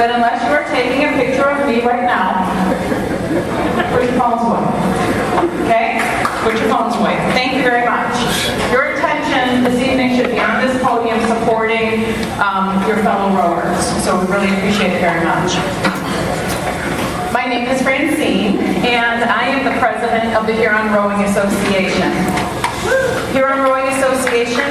But unless you are taking a picture of me right now, put your phones away. Okay? Put your phones away. Thank you very much. Your attention this evening should be on this podium supporting your fellow rowers. So we really appreciate it very much. My name is Francine, and I am the president of the Huron Rowing Association. Huron Rowing Association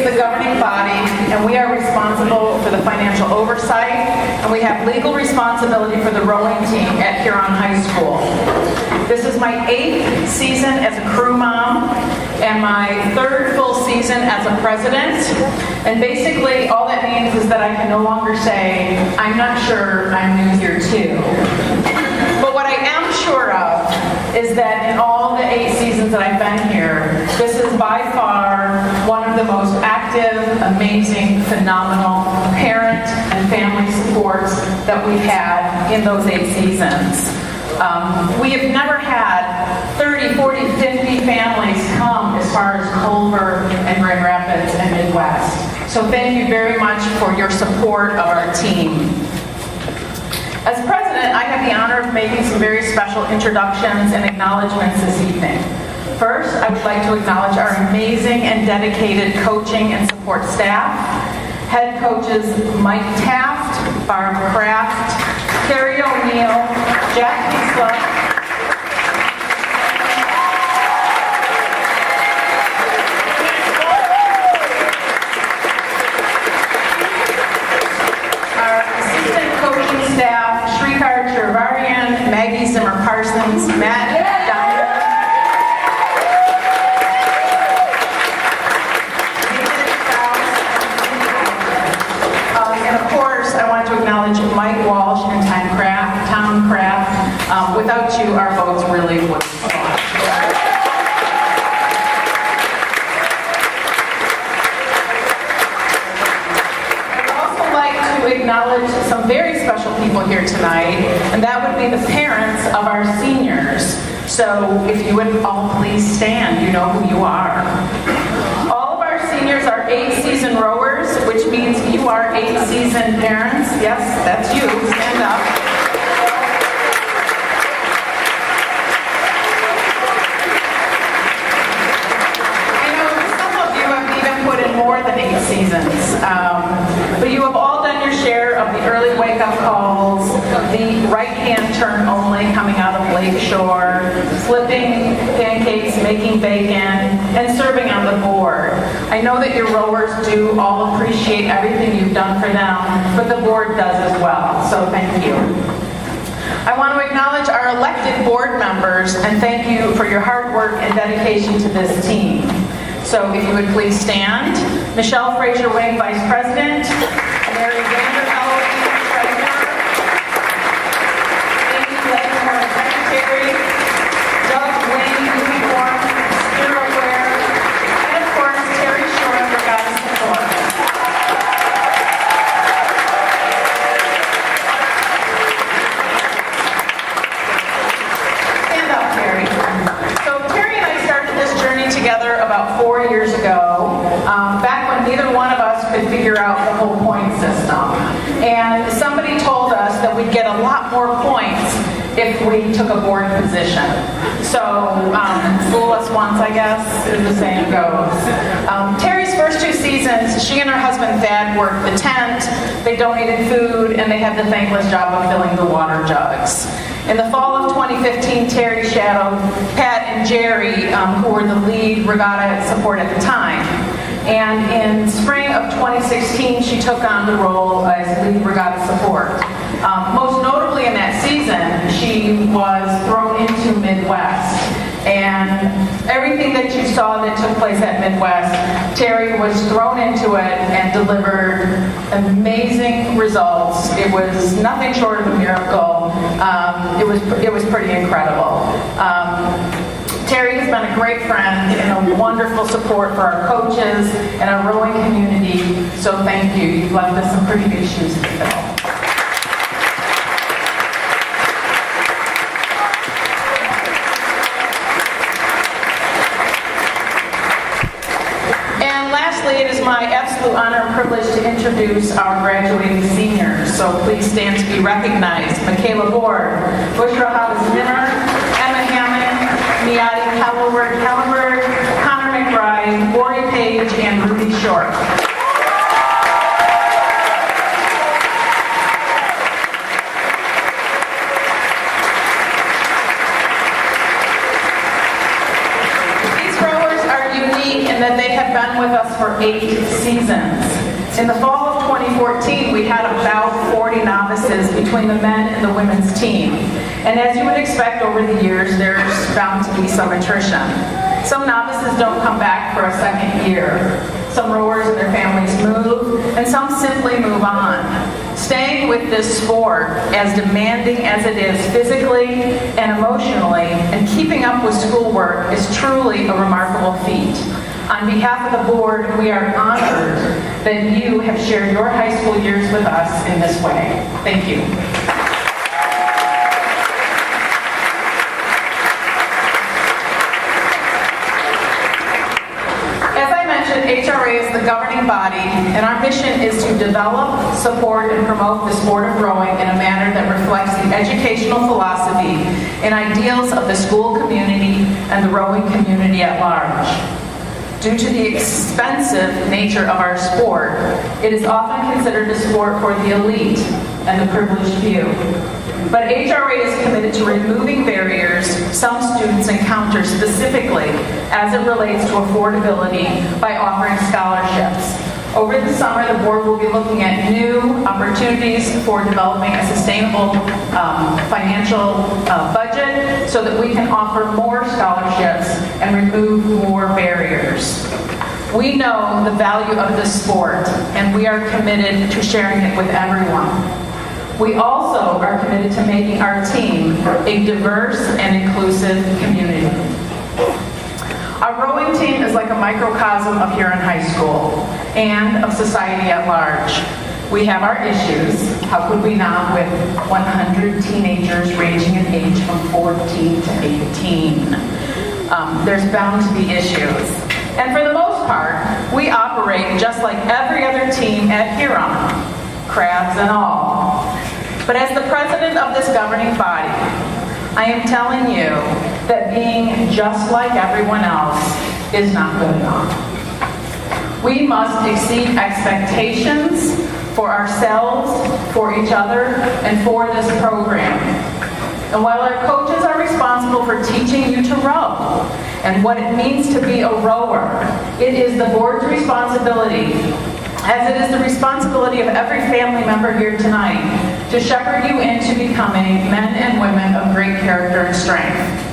the governing body, and we are responsible for the financial oversight, and we have legal responsibility for the rowing team at Huron High School. This is my 8th season as a crew mom and my 3rd full season as a president, and basically all that means is that I can no longer say, I'm not sure, I'm new here too. But what I am sure of is that in all the 8 seasons that I've been here, this is by far one of the most active, amazing, phenomenal parent and family supports that we've had in those 8 seasons. We have never had 30, 40, 50 families come as far as Culver and Grand Rapids and Midwest. So thank you very much for your support of our team. As president, I have the honor of making some very special introductions and acknowledgments this evening. First, I would like to acknowledge our amazing and dedicated coaching and support staff. Head coaches Mike Taft, Barb Kraft, Carrie O'Neill, Jack Kiesler, Maggie Zimmer-Parsons, Matt Dyer, and of course I want to acknowledge Mike Walsh and Tom Kraft. Without you, our votes really wouldn't apply. Acknowledge some very special people here tonight, and that would be the parents of our seniors. So if you would all please stand, you know who you are. All of our seniors are 8-season rowers, which means you are 8-season parents. Yes, that's you. Stand up. I know some of you have even put in more than 8 seasons, but you have all done your share of the early wake-up calls, the right-hand turn only coming out of Lakeshore, flipping pancakes, making bacon, and serving on the board. I know that your rowers do all appreciate everything you've done for them, but the board does as well, so thank you. I want to acknowledge our elected board members and thank you for your hard work and dedication to this team. So if you would please stand. Michelle Fraser-Wing, Vice President. Mary Vander Elohim, Treasurer. Amy Ledmore, Secretary. Doug Wayne, Uniform, Steerware. And of course, Terry Shore, Regatta Support. Stand up, Terry. So Terry and I started this journey together about 4 years ago, back when neither one of us could figure out the whole point system. And somebody told us that we'd get a lot more points if we took a board position. So, fool us once, I guess, as the saying goes. Terry's first 2 seasons, she and her husband Thad worked the tent, they donated food, and they had the thankless job of filling the water jugs. In the fall of 2015, Terry shadowed Pat and Jerry, who were the lead regatta support at the time. And in spring of 2016, she took on the role as lead regatta support. Most notably in that season, she was thrown into Midwest. And everything that you saw that took place at Midwest, Terry was thrown into it and delivered amazing results. It was nothing short of a miracle. It was pretty incredible. Terry has been a great friend and a wonderful support for our coaches and our rowing community, so thank you. You've left us some pretty big shoes to fill. to introduce our graduating seniors. So please stand to be recognized. Michaela Ward, Bushra Hobbs-Minner, Emma Hammond, Miati Kellenberg, Connor McBride, Lori Page, and Ruby Short. That they have been with us for 8 seasons. In the fall of 2014, we had about 40 novices between the men and the women's team. And as you would expect over the years, there's bound to be some attrition. Some novices don't come back for a second year. Some rowers and their families move, and some simply move on. Staying with this sport, as demanding as it is physically and emotionally, and keeping up with schoolwork is truly a remarkable feat. On behalf of the board, we are honored that you have shared your high school years with us in this way. Thank you. As I mentioned, HRA is the governing body, and our mission is to develop, support, and promote the sport of rowing in a manner that reflects the educational philosophy and ideals of the school community and the rowing community at large. Due to the expensive nature of our sport, it is often considered a sport for the elite and the privileged few. But HRA is committed to removing barriers some students encounter specifically as it relates to affordability by offering scholarships. Over the summer, the board will be looking at new opportunities for developing a sustainable financial budget so that we can offer more scholarships and remove more barriers. We know the value of this sport, and we are committed to sharing it with everyone. We also are committed to making our team a diverse and inclusive community. Our rowing team is like a microcosm of Huron High School and of society at large. We have our issues. How could we not, with 100 teenagers ranging in age from 14 to 18? There's bound to be issues. And for the most part, we operate just like every other team at Huron, crabs and all. But as the president of this governing body, I am telling you that being just like everyone else is not good enough. We must exceed expectations for ourselves, for each other, and for this program. And while our coaches are responsible for teaching you to row and what it means to be a rower, it is the board's responsibility, as it is the responsibility of every family member here tonight, to shepherd you into becoming men and women of great character and strength.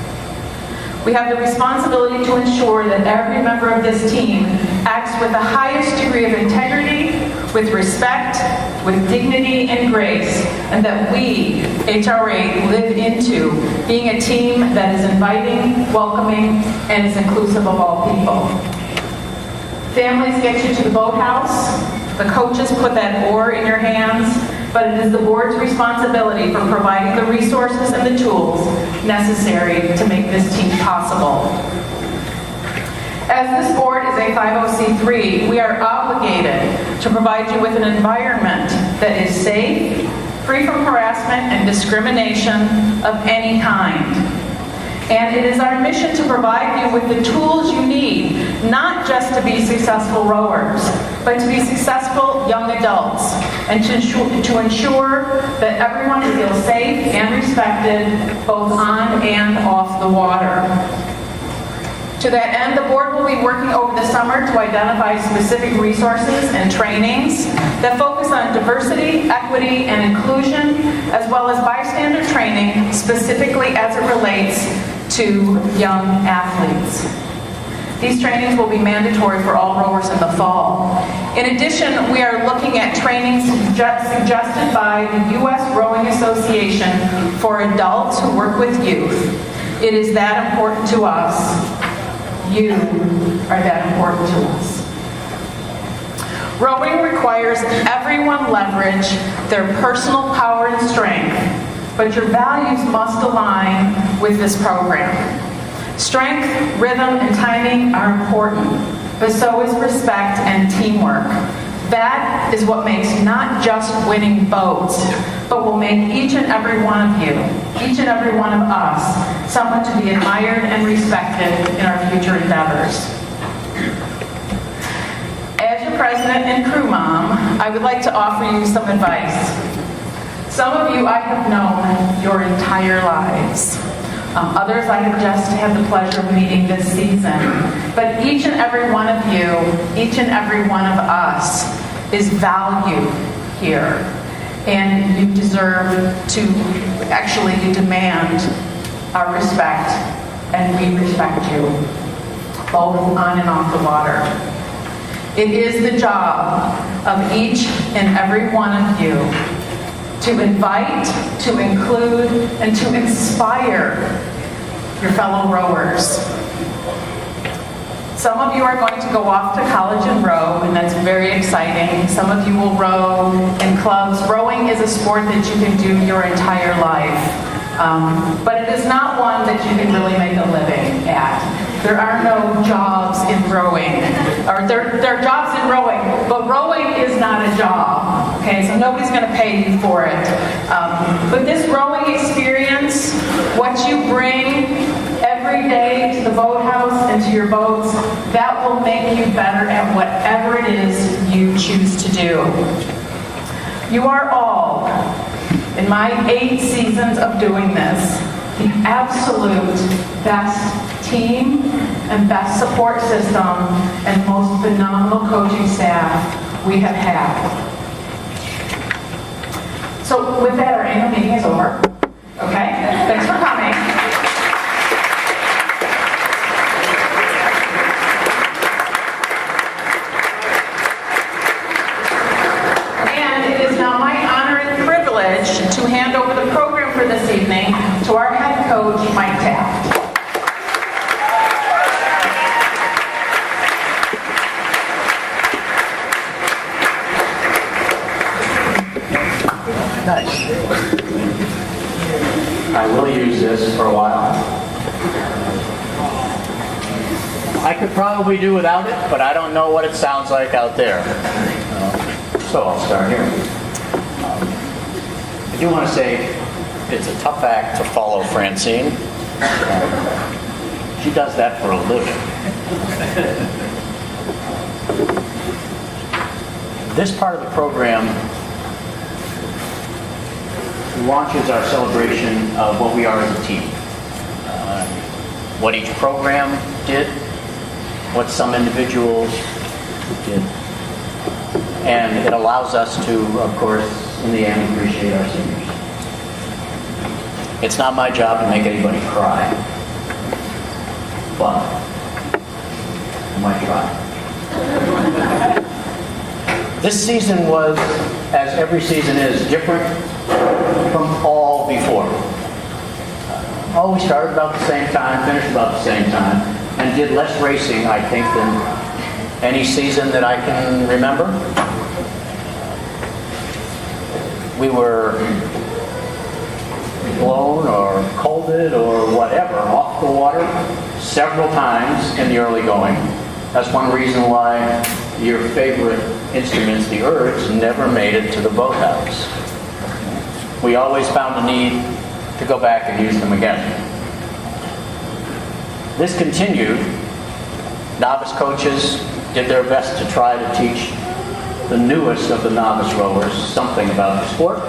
We have the responsibility to ensure that every member of this team acts with the highest degree of integrity, with respect, with dignity and grace, and that we, HRA, live into being a team that is inviting, welcoming, and is inclusive of all people. Families get you to the boathouse. The coaches put that oar in your hands, but it is the board's responsibility for providing the resources and the tools necessary to make this team possible. As this board is a 50c3, we are obligated to provide you with an environment that is safe, free from harassment and discrimination of any kind. And it is our mission to provide you with the tools you need, not just to be successful rowers, but to be successful young adults, and to ensure that everyone feels safe and respected both on and off the water. To that end, the board will be working over the summer to identify specific resources and trainings that focus on diversity, equity, and inclusion, as well as bystander training specifically as it relates to young athletes. These trainings will be mandatory for all rowers in the fall. In addition, we are looking at trainings suggested by the U.S. Rowing Association for adults who work with youth. It is that important to us. You are that important to us. Rowing requires everyone leverage their personal power and strength, but your values must align with this program. Strength, rhythm, and timing are important, but so is respect and teamwork. That is what makes not just winning votes, but will make each and every one of you, each and every one of us, someone to be admired and respected in our future endeavors. As your president and crew mom, I would like to offer you some advice. Some of you I have known your entire lives. Others I have just had the pleasure of meeting this season. But each and every one of you, each and every one of us is valued here. And you deserve to, actually you demand our respect, and we respect you, both on and off the water. It is the job of each and every one of you to invite, to include, and to inspire your fellow rowers. Some of you are going to go off to college and row, and that's very exciting. Some of you will row in clubs. Rowing is a sport that you can do your entire life, but it is not one that you can really make a living at. There are no jobs in rowing, or there are jobs in rowing, but rowing is not a job, okay? So nobody's going to pay you for it. But this rowing experience, what you bring every day to the boathouse and to your boats, that will make you better at whatever it is you choose to do. You are all, in my 8 seasons of doing this, the absolute best team and best support system and most phenomenal coaching staff we have had. So with that, our annual meeting is over. Okay? Thanks for coming. And it is now my honor and privilege to hand over the program for this evening to our head coach, Mike Taft. Nice. I will use this for a while. I could probably do without it, but I don't know what it sounds like out there. So I'll start here. I do want to say it's a tough act to follow Francine. She does that for a living. This part of the program launches our celebration of what we are as a team. What each program did, what some individuals did. And it allows us to, of course, in the end, appreciate our seniors. It's not my job to make anybody cry, but I might try. This season was, as every season is, different from all before. We started about the same time, finished about the same time, and did less racing, I think, than any season that I can remember. We were blown or colded or whatever off the water several times in the early going. That's one reason why your favorite instruments, the ergs, never made it to the boathouse. We always found the need to go back and use them again. This continued. Novice coaches did their best to try to teach the newest of the novice rowers something about the sport,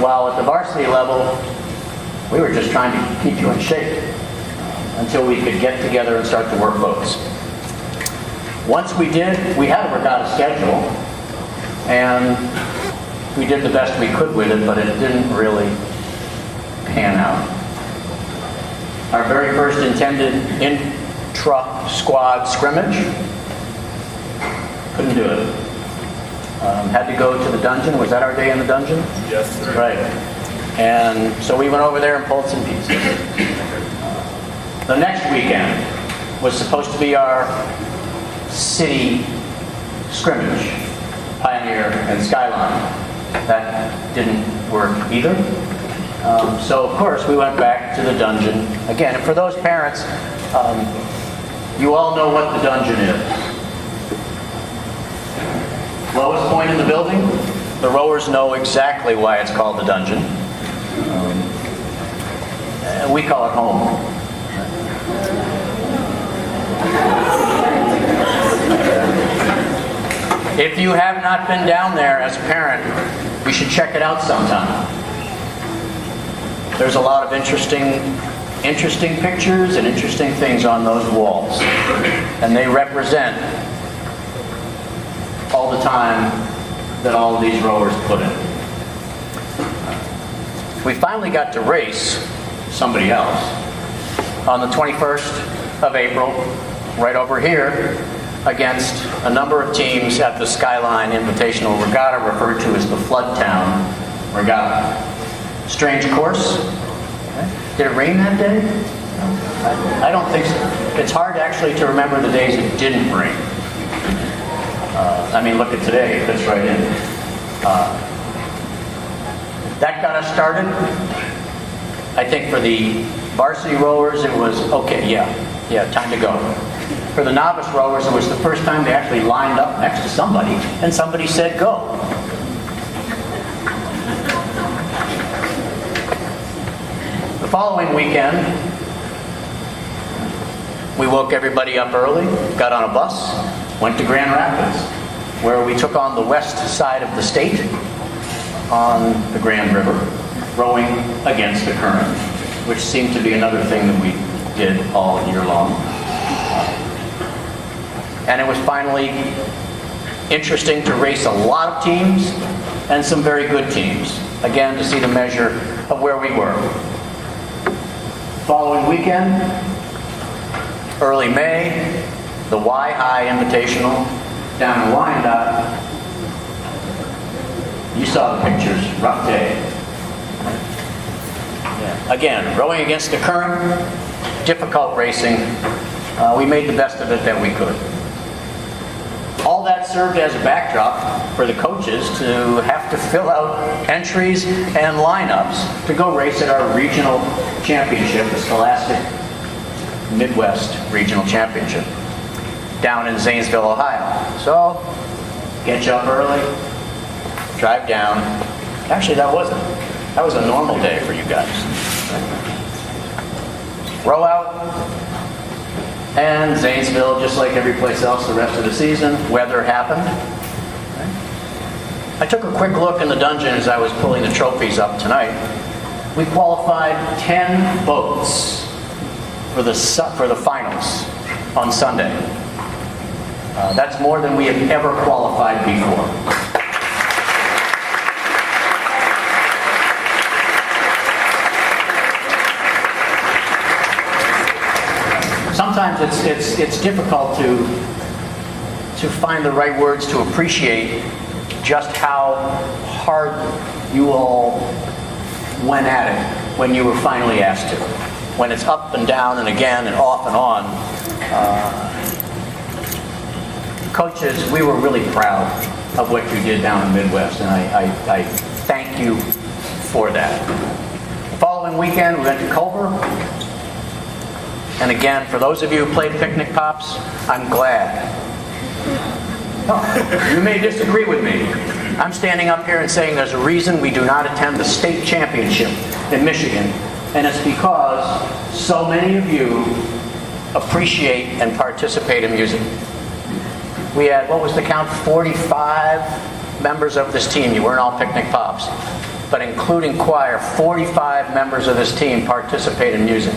while at the varsity level, we were just trying to keep you in shape until we could get together and start to work boats. Once we did, we had a regatta schedule, and we did the best we could with it, but it didn't really pan out. Our very first intended intra-squad scrimmage, couldn't do it. Had to go to the dungeon. Was that our day in the dungeon? Yes, sir. Right. And so we went over there and pulled some pieces. The next weekend was supposed to be our city scrimmage, Pioneer and Skyline. That didn't work either. So of course we went back to the dungeon again. And for those parents, you all know what the dungeon is. Lowest point in the building. The rowers know exactly why it's called the dungeon. We call it home. If you have not been down there as a parent, you should check it out sometime. There's a lot of interesting pictures and interesting things on those walls. And they represent all the time that all of these rowers put in. We finally got to race somebody else on the 21st of April, right over here, against a number of teams at the Skyline Invitational Regatta, referred to as the Floodtown Regatta. Strange course. Did it rain that day? I don't think so. It's hard actually to remember the days it didn't rain. I mean, look at today, it fits right in. That got us started. I think for the varsity rowers, it was, okay, yeah, time to go. For the novice rowers, it was the first time they actually lined up next to somebody, and somebody said, go. The following weekend, we woke everybody up early, got on a bus, went to Grand Rapids, where we took on the west side of the state on the Grand River, rowing against the current, which seemed to be another thing that we did all year long. And it was finally interesting to race a lot of teams and some very good teams. Again, to see the measure of where we were. Following weekend, early May, the Y High Invitational down in Wyandotte. You saw the pictures, rough day. Yeah. Again, rowing against the current, difficult racing. We made the best of it that we could. All that served as a backdrop for the coaches to have to fill out entries and lineups to go race at our regional championship, the Scholastic Midwest Regional Championship, down in Zanesville, Ohio. So, get you up early, drive down. Actually, that was a normal day for you guys. Row out. And Zanesville, just like every place else the rest of the season, weather happened. I took a quick look in the dungeon as I was pulling the trophies up tonight. We qualified 10 boats for the finals on Sunday. That's more than we have ever qualified before. Sometimes it's difficult to find the right words to appreciate just how hard you all went at it when you were finally asked to. When it's up and down and again and off and on. Coaches, we were really proud of what you did down in the Midwest, and I thank you for that. The following weekend, we went to Culver. And again, for those of you who played Picnic Pops, I'm glad. You may disagree with me. I'm standing up here and saying there's a reason we do not attend the state championship in Michigan, and it's because so many of you appreciate and participate in music. We had, what was the count, 45 members of this team. You weren't all Picnic Pops. But including choir, 45 members of this team participate in music.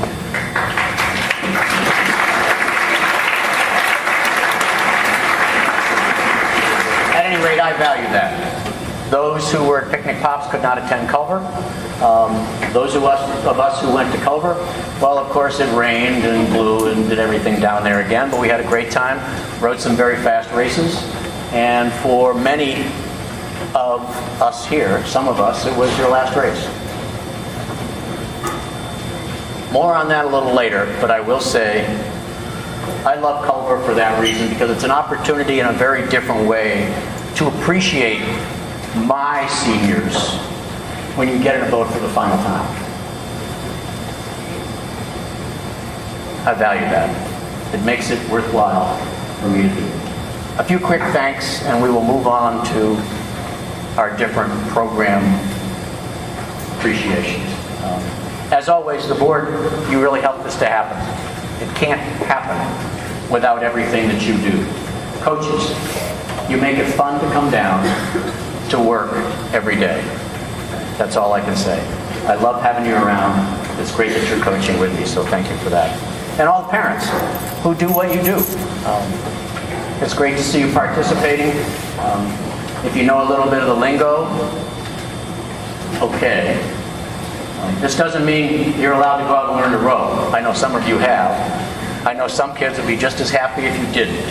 At any rate, I value that. Those who were at Picnic Pops could not attend Culver. Those of us who went to Culver, well, of course, it rained and blew and did everything down there again, but we had a great time, rode some very fast races, and for many of us here, some of us, it was your last race. More on that a little later, but I will say I love Culver for that reason, because it's an opportunity in a very different way to appreciate my seniors when you get in a boat for the final time. I value that. It makes it worthwhile for me to do. A few quick thanks, and we will move on to our different program appreciations. As always, the board, you really helped this to happen. It can't happen without everything that you do. Coaches, you make it fun to come down to work every day. That's all I can say. I love having you around. It's great that you're coaching with me, so thank you for that. And all the parents who do what you do. It's great to see you participating. If you know a little bit of the lingo, okay. This doesn't mean you're allowed to go out and learn to row. I know some of you have. I know some kids would be just as happy if you didn't.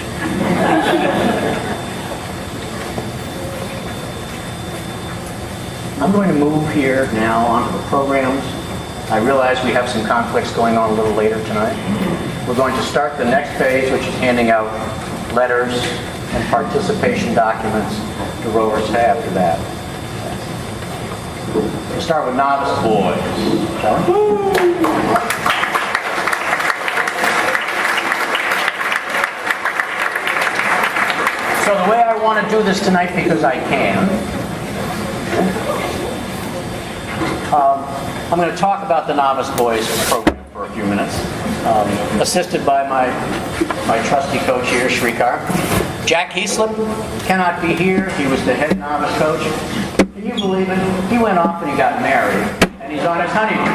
I'm going to move here now onto the programs. I realize we have some conflicts going on a little later tonight. We're going to start the next phase, which is handing out letters and participation documents to rowers after that. We'll start with novice boys. Shall we? So the way I want to do this tonight, because I can, I'm going to talk about the Novice Boys program for a few minutes, assisted by my trusty coach here, Shrikar. Jack Heaslip cannot be here. He was the head novice coach. Can you believe it? He went off and he got married, and he's on his honeymoon.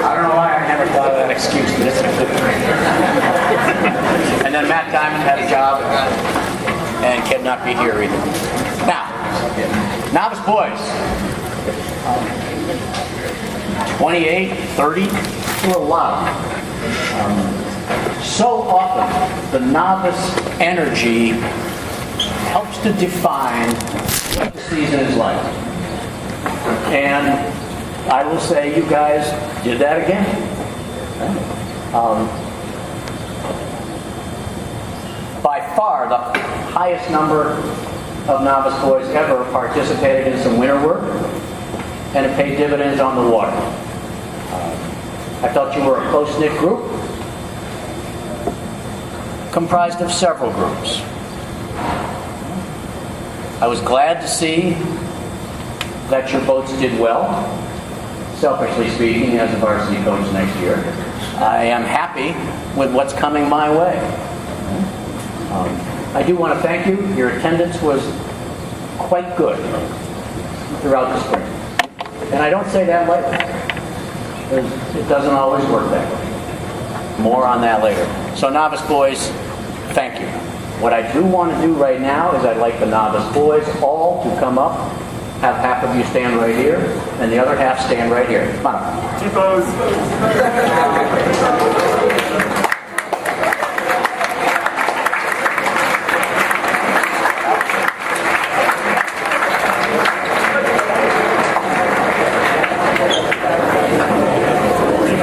I don't know why I never thought of that excuse, but it's a good thing. And then Matt Diamond had a job and cannot be here either. Now, novice boys. 28, 30, we're a lot. So often, the novice energy helps to define what the season is like. And I will say you guys did that again. By far, the highest number of novice boys ever participated in some winter work, and it paid dividends on the water. I felt you were a close-knit group, comprised of several groups. I was glad to see that your boats did well. Selfishly speaking, as a varsity coach next year, I am happy with what's coming my way. I do want to thank you. Your attendance was quite good throughout the spring. And I don't say that lightly. It doesn't always work that way. More on that later. So novice boys, thank you. What I do want to do right now is I'd like the novice boys all to come up. Have half of you stand right here, and the other half stand right here. Come on up.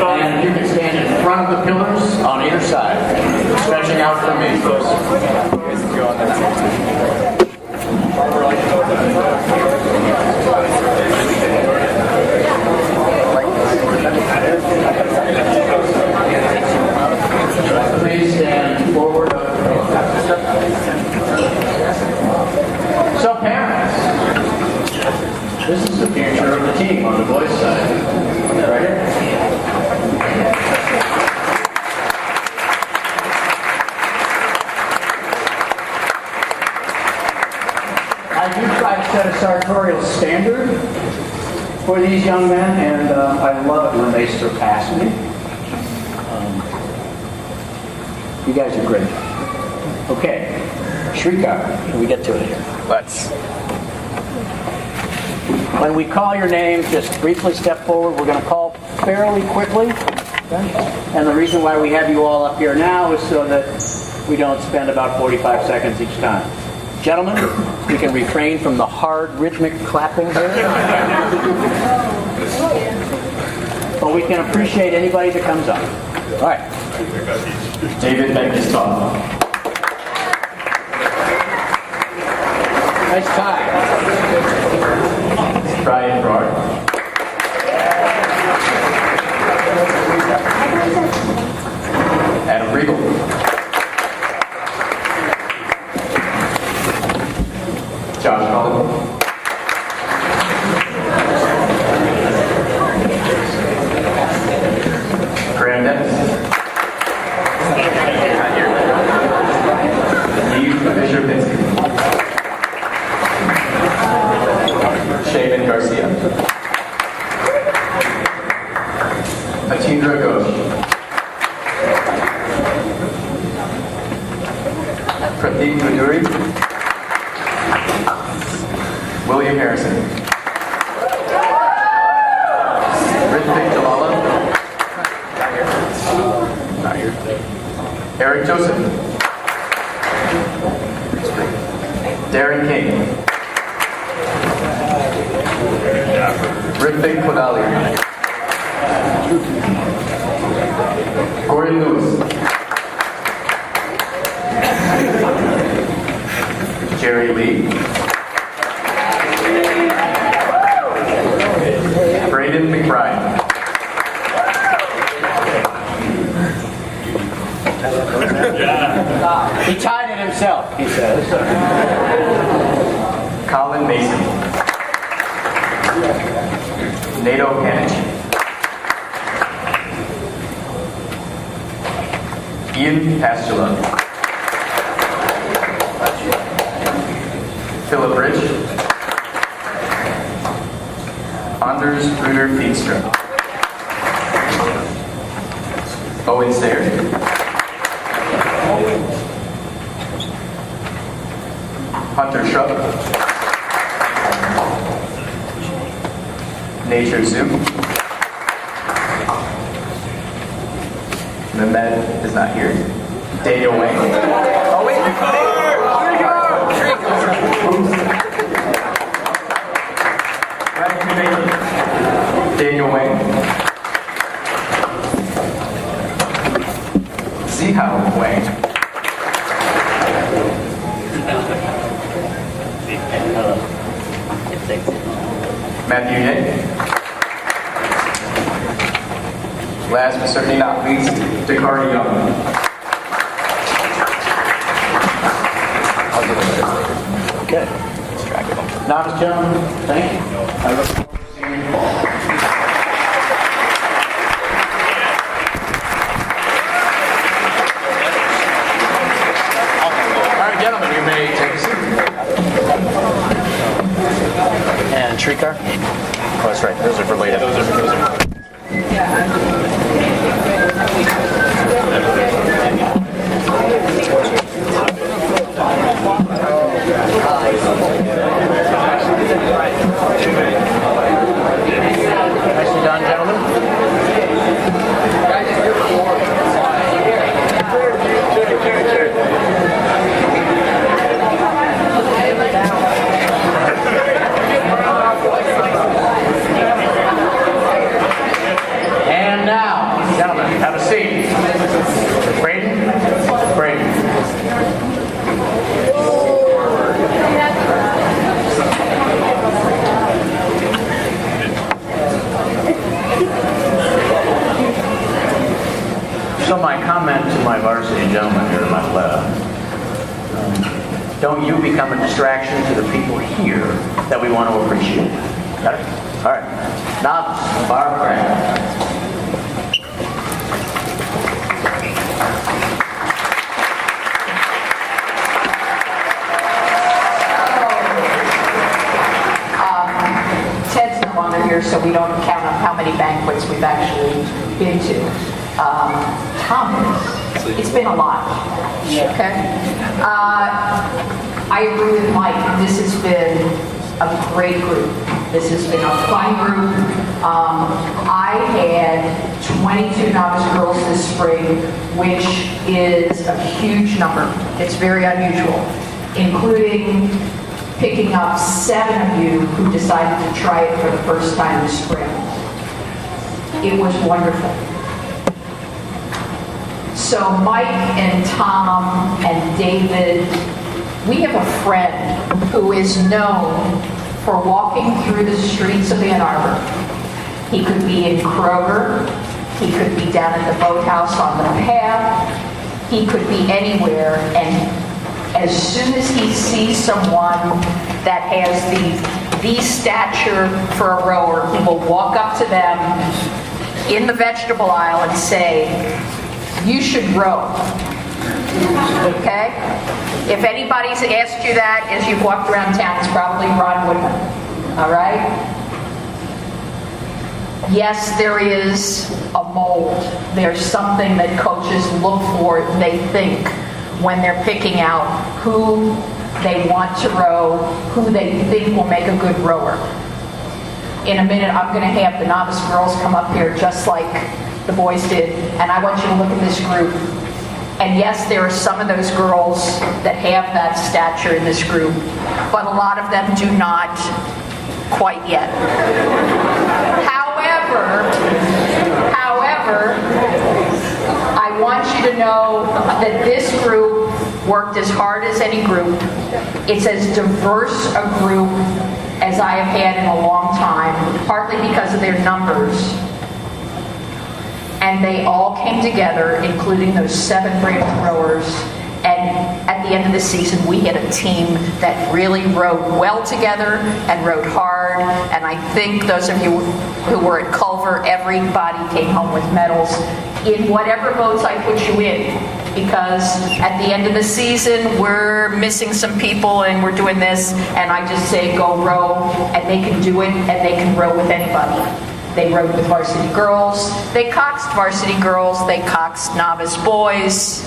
And you can stand in front of the pillars on either side, stretching out from me. Please stand forward. So parents, this is the future of the team on the boys' side. Right here. I do try to set a sartorial standard for these young men, and I love it when they surpass me. You guys are great. Okay, Shrikar, can we get to it here? Let's. When we call your name, just briefly step forward. We're going to call fairly quickly. Okay? And the reason why we have you all up here now is so that we don't spend about 45 seconds each time. Gentlemen, we can refrain from the hard rhythmic clapping here. But we can appreciate anybody that comes up. All right. David Banquet. Nice tie. Brian Broad. Regal. Josh Collins. Graham Dennis. Eve Fisher-Pinsky. Shaven Garcia. Atindra Ghosh. Pratik Maduri. William Harrison. Ritvik Jalala. Not here. Eric Joseph. Darren King. Ritvik Kodali. Gordon Lewis. Jerry Lee. Braden McBride. He tied it himself, he says. Colin Mason. Nato Kanich. Ian Pastula. Philip Rich. Anders Bruder Feenstra. Owen Sayre. Hunter Shrub. Nature Zoo. Mehmed is not here. Daniel Wang. Oh wait, Daniel Wang. Zihao Wang. Matthew Yang. Last but certainly not least, Dakar Young. Okay. Novice gentlemen, thank you. I look forward to seeing you in fall. All right, gentlemen, you may take a seat. And Shrikar? Oh, that's right. Those are for later. Those are. Nicely done, gentlemen. And now, gentlemen, have a seat. Braden? So my comment to my varsity gentleman here to my left, don't you become a distraction to the people here that we want to appreciate. Got it? All right. Novice, Barb Graham. Ted's no longer here, so we don't count up how many banquets we've actually been to. Thomas, it's been a lot. Okay? I agree with Mike. This has been a great group. This has been a fun group. I had 22 novice girls this spring, which is a huge number. It's very unusual, including picking up 7 of you who decided to try it for the first time this spring. It was wonderful. So Mike and Tom and David, we have a friend who is known for walking through the streets of Ann Arbor. He could be in Kroger, he could be down at the boathouse on the path, he could be anywhere, and as soon as he sees someone that has the stature for a rower, he will walk up to them in the vegetable aisle and say, "You should row." Okay? If anybody's asked you that as you've walked around town, it's probably Ron Woodman. All right? Yes, there is a mold. There's something that coaches look for, they think, when they're picking out who they want to row, who they think will make a good rower. In a minute, I'm going to have the novice girls come up here just like the boys did, and I want you to look at this group. And yes, there are some of those girls that have that stature in this group, but a lot of them do not quite yet. However, I want you to know that this group worked as hard as any group. It's as diverse a group as I have had in a long time, partly because of their numbers. And they all came together, including those 7 brand rowers. And at the end of the season, we had a team that really rowed well together and rowed hard. And I think those of you who were at Culver, everybody came home with medals in whatever boats I put you in. Because at the end of the season, we're missing some people and we're doing this. And I just say, go row. And they can do it, and they can row with anybody. They rowed with varsity girls. They coxed varsity girls. They coxed novice boys.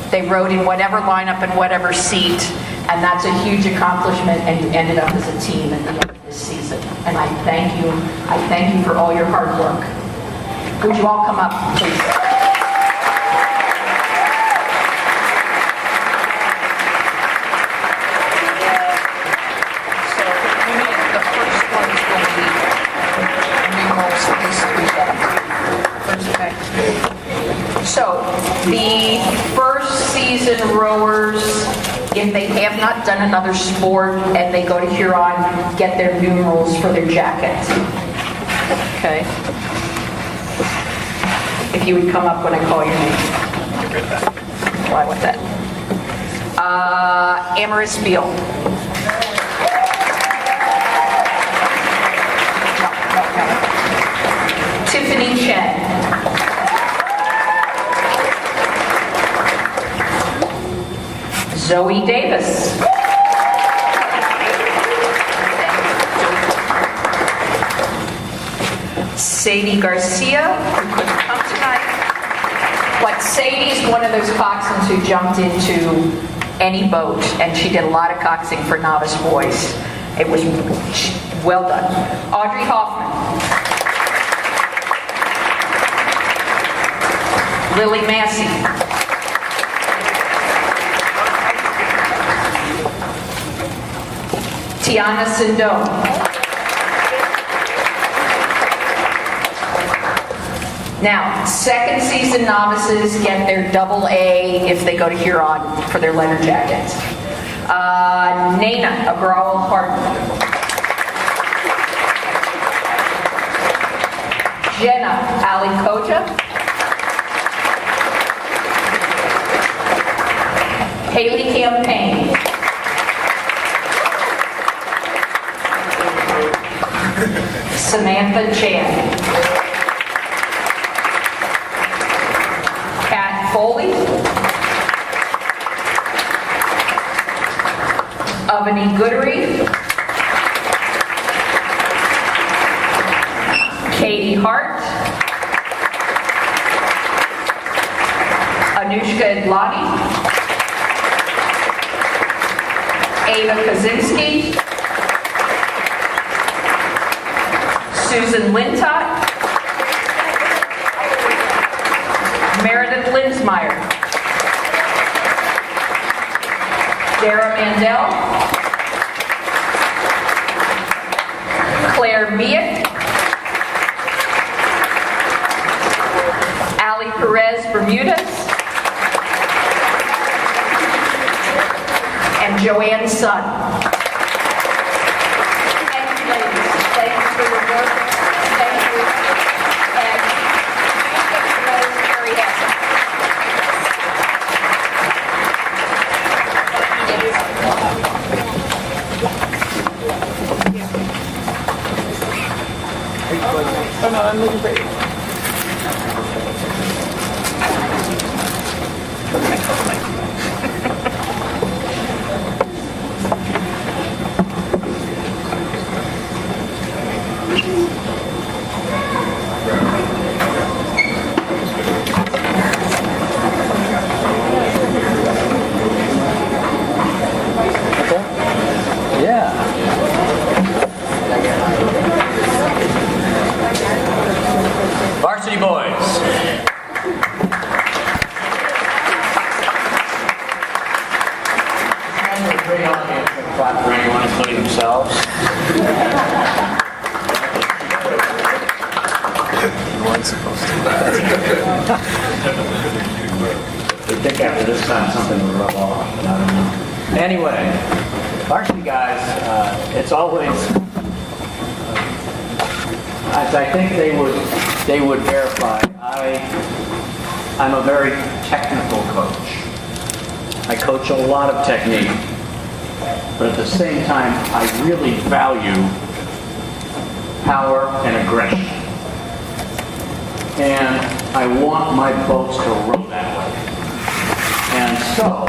They rowed in whatever lineup and whatever seat, and that's a huge accomplishment, and you ended up as a team at the end of this season. And I thank you. I thank you for all your hard work. Would you all come up, please? So, the first ones will be re-rolls of these 3 back. So, the first season rowers, if they have not done another sport and they go to Huron, get their numerals for their jacket. Okay. If you would come up when I call your name. Why with that? Amaris Beal. No. Tiffany Chen. Zoe Davis. Sadie Garcia, who couldn't come tonight. But Sadie's one of those coxswains who jumped into any boat, and she did a lot of coxing for novice boys. It was well done. Audrey Hoffman. Lily Massey. Tiana Sindone. Now, second season novices get their AA if they go to Huron for their letter jackets. Nana Agrawal Harden. Jenna Ali Koja. Haley Campaign. Samantha Chan. Kat Foley. Avani Goodery. Katie Hart. Anushka Adlani. Ava Kaczynski. Susan Lintott. Meredith Linsmeyer. Dara Mandel. Claire Miek. Ali Perez Bermudez. And Joanne Sun. Thank you, ladies. Thank you for your work. Thank you. And very handsome. Yeah. Varsity boys. Great audience to clap for anyone, including themselves. I think after this time something will rub off, but I don't know. Anyway, varsity guys, it's always, as I think they would verify, I'm a very technical coach. I coach a lot of technique, but at the same time, I really value power and aggression. And I want my boats to row that way. And so,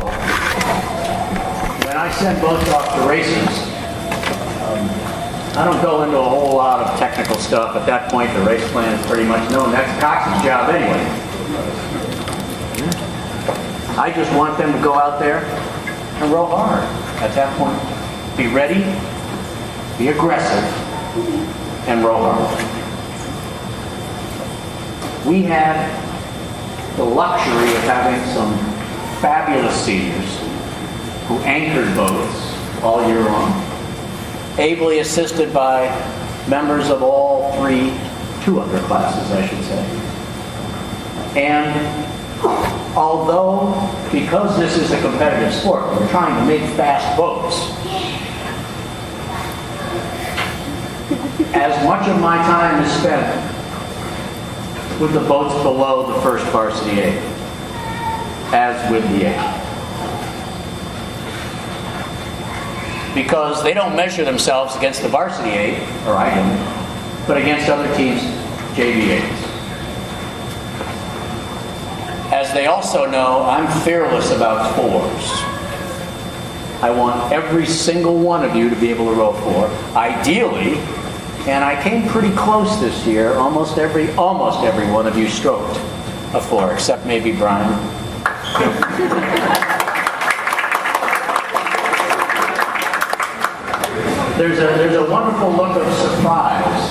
when I send boats off to races, I don't go into a whole lot of technical stuff. At that point, the race plan is pretty much known. That's Cox's job anyway. I just want them to go out there and row hard. At that point, be ready, be aggressive, and row hard. We had the luxury of having some fabulous seniors who anchored boats all year long, ably assisted by members of all two other classes, I should say. And although, because this is a competitive sport, we're trying to make fast boats, as much of my time is spent with the boats below the first varsity 8 as with the 8. Because they don't measure themselves against the varsity 8, or I don't, but against other teams' JV 8s. As they also know, I'm fearless about 4s. I want every single one of you to be able to row 4, ideally, and I came pretty close this year. Almost every one of you stroked a 4, except maybe Brian. There's a wonderful look of surprise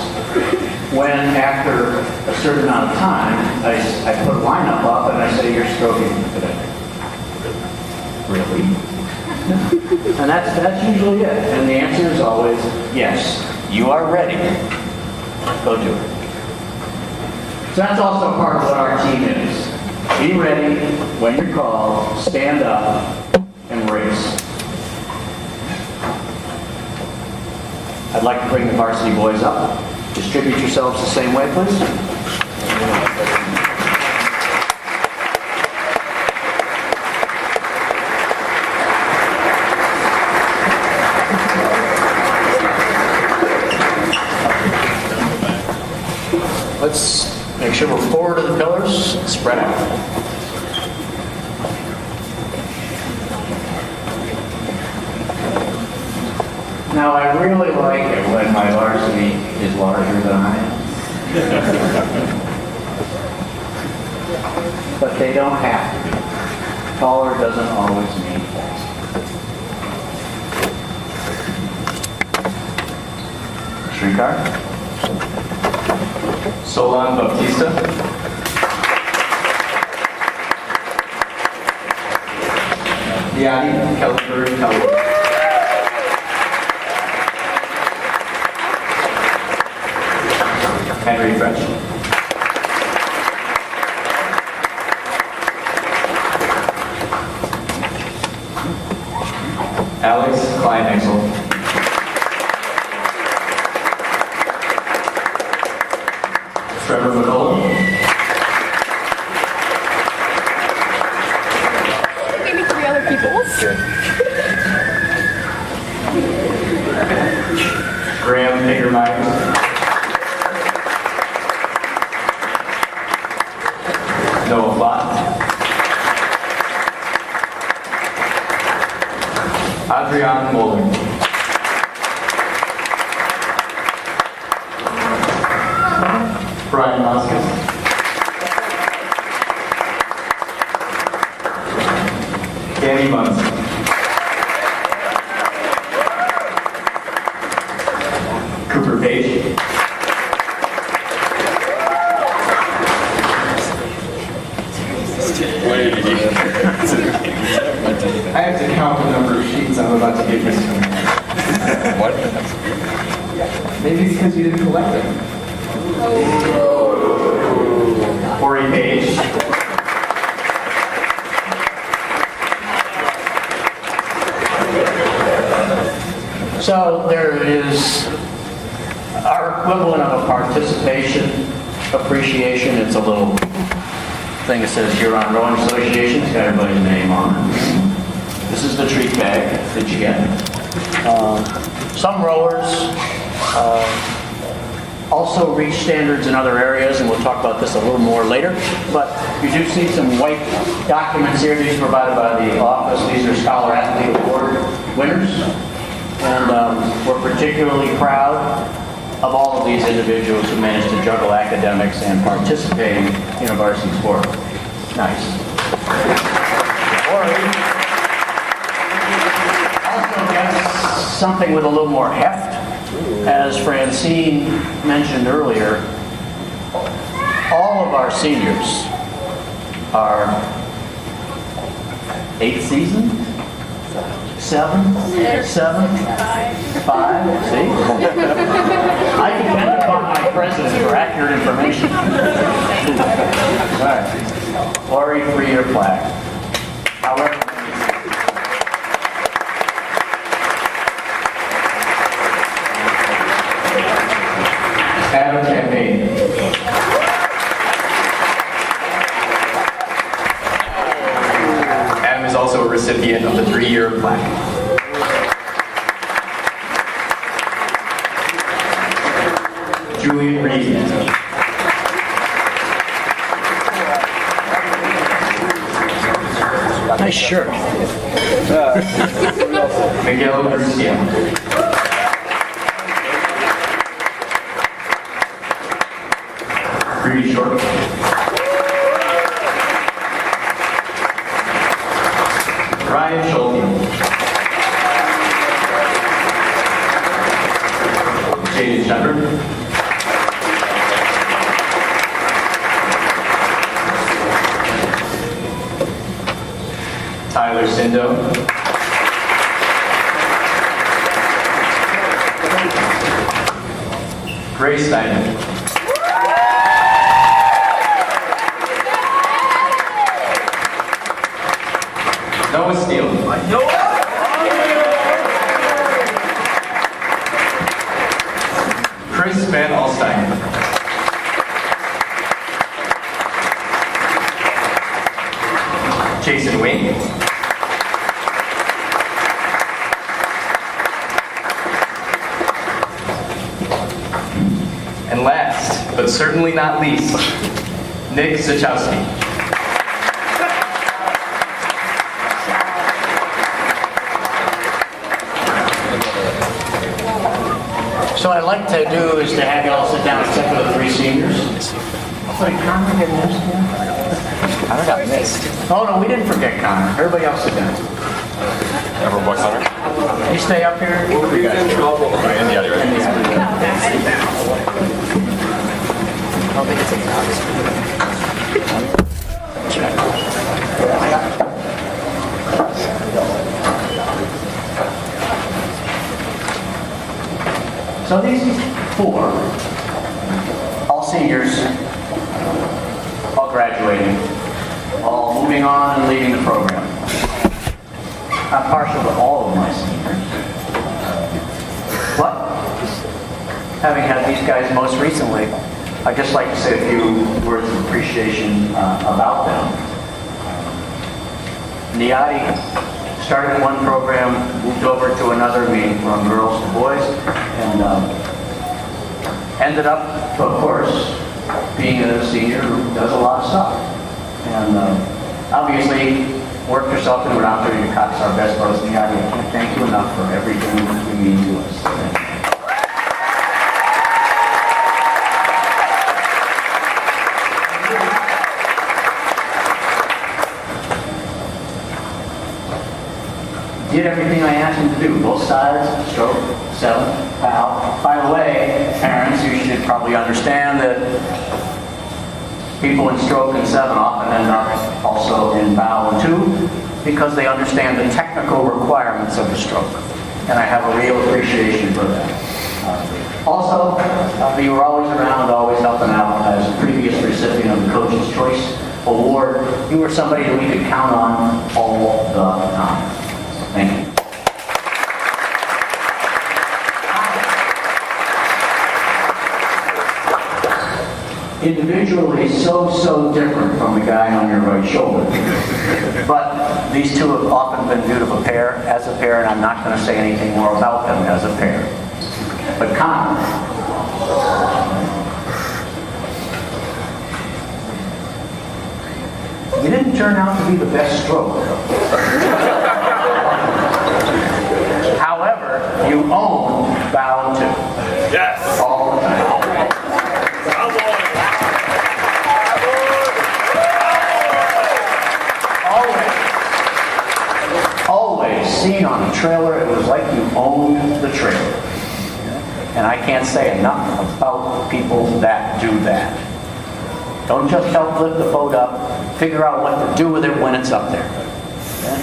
when, after a certain amount of time, I put a lineup up and I say, "You're stroking today." Really? And that's usually it. And the answer is always, yes, you are ready. Go do it. So that's also part of what our team is. Be ready when you're called, stand up, and race. I'd like to bring the varsity boys up. Distribute yourselves the same way, please. Let's make sure we're forward of the pillars, spread out. Now, I really like it when my varsity is larger than I am. But they don't have to be. Taller doesn't always mean faster. Shrikar? Solon Baptista. Yanni Kelly. Henry French. Alex Klein-Exel. Trevor McCullough. Give me 3 other people's. Good. Graham Hagermeyer. Adrian Moeller. Brian Moskowitz. Danny Munson. Cooper Page. I have to count the number of sheets I'm about to give you. What? Maybe it's because you didn't collect them. Corey Page. So there is our equivalent of a participation appreciation. It's a little thing that says Huron Rowing Association. It's got everybody's name on it. This is the treat bag that you get. Some rowers also reach standards in other areas, and we'll talk about this a little more later. But you do see some white documents here. These are provided by the office. These are Scholar Athlete Award winners. And we're particularly proud of all of these individuals who managed to juggle academics and participating in a varsity sport. Nice. Also gets something with a little more heft. As Francine mentioned earlier, all of our seniors are 8 seasons? 7? 5? See? I depend upon my president for accurate information. All right. Lori, for your plaque. However, Adam Campaign. Adam is also a recipient of the 3-year plaque. Julian Reed. nice shirt. Miguel Garcia. Pretty short. Ryan Schulte. Jaden Shepard. Tyler Sindo. Grace Steiner. Noah Steele. Chris Van Alstein. Jason Wing. And last, but certainly not least, Nick Zachowski. So what I'd like to do is to have you all sit down except for the 3 seniors. Wait, Connor get missed here? Connor got missed. Oh, no, we didn't forget Connor. Everybody else sit down. Everyone but Connor? You stay up here. Where you guys? Right, in the other end. I don't think it's in the house. So these 4, all seniors, all graduating, all moving on and leaving the program. I'm partial to all of my seniors. But, having had these guys most recently, I'd just like to say a few words of appreciation about them. Niati started one program, moved over to another, meaning from girls to boys, and ended up, of course, being a senior who does a lot of stuff. And obviously, worked yourself into it out there. Your cops are our best brothers in the audience. I can't thank you enough for everything you mean to us. Thank you. Did everything I asked him to do. Both sides, stroke, 7, foul. By the way, parents, you should probably understand that people in stroke and 7 often end up also in foul and 2 because they understand the technical requirements of the stroke. And I have a real appreciation for that. Also, you were always around, always helping out as a previous recipient of the Coach's Choice Award. You were somebody that we could count on all the time. Thank you. Individually, so different from the guy on your right shoulder. But these two have often been viewed as a pair, and I'm not going to say anything more about them as a pair. But Connor, you didn't turn out to be the best stroke. However, you own bound 2. Yes. All the time. Always seen on a trailer, it was like you owned the trailer. And I can't say enough about people that do that. Don't just help lift the boat up, figure out what to do with it when it's up there. Okay?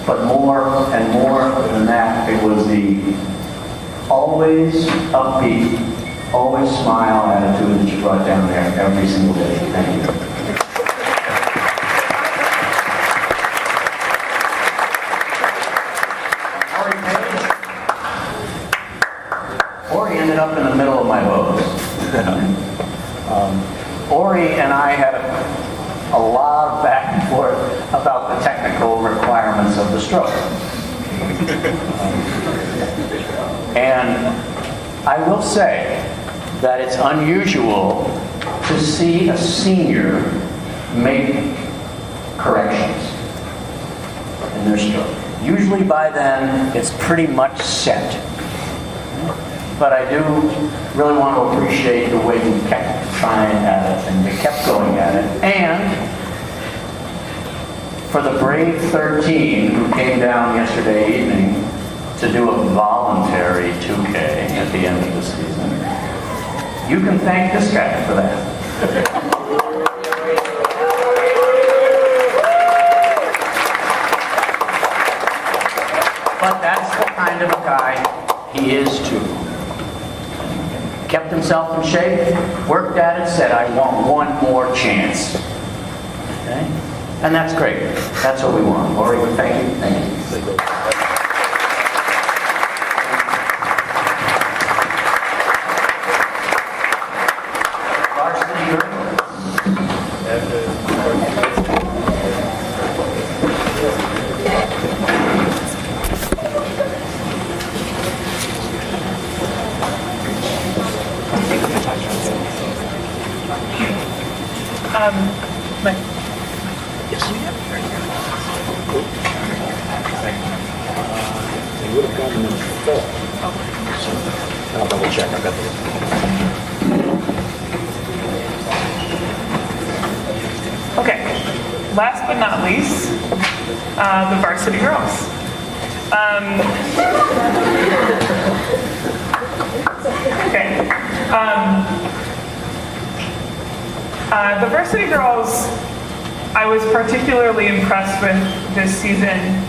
But more and more than that, it was the always upbeat, always smile attitude that you brought down there every single day. Thank you. Ori ended up in the middle of my votes. Ori and I had a lot of back and forth about the technical requirements of the stroke. And I will say that it's unusual to see a senior make corrections in their stroke. Usually by then, it's pretty much set. But I do really want to appreciate the way you kept trying at it and you kept going at it. And for the brave 13 who came down yesterday evening to do a voluntary 2K at the end of the season, you can thank this guy for that. But that's the kind of a guy he is too. Kept himself in shape, worked at it, said, I want one more chance. Okay? And that's great. That's what we want. Ori, thank you. Thank you. Varsity girls. I'll double check. I've got the. Okay. Last but not least, the varsity girls. Okay. The varsity girls, I was particularly impressed with this season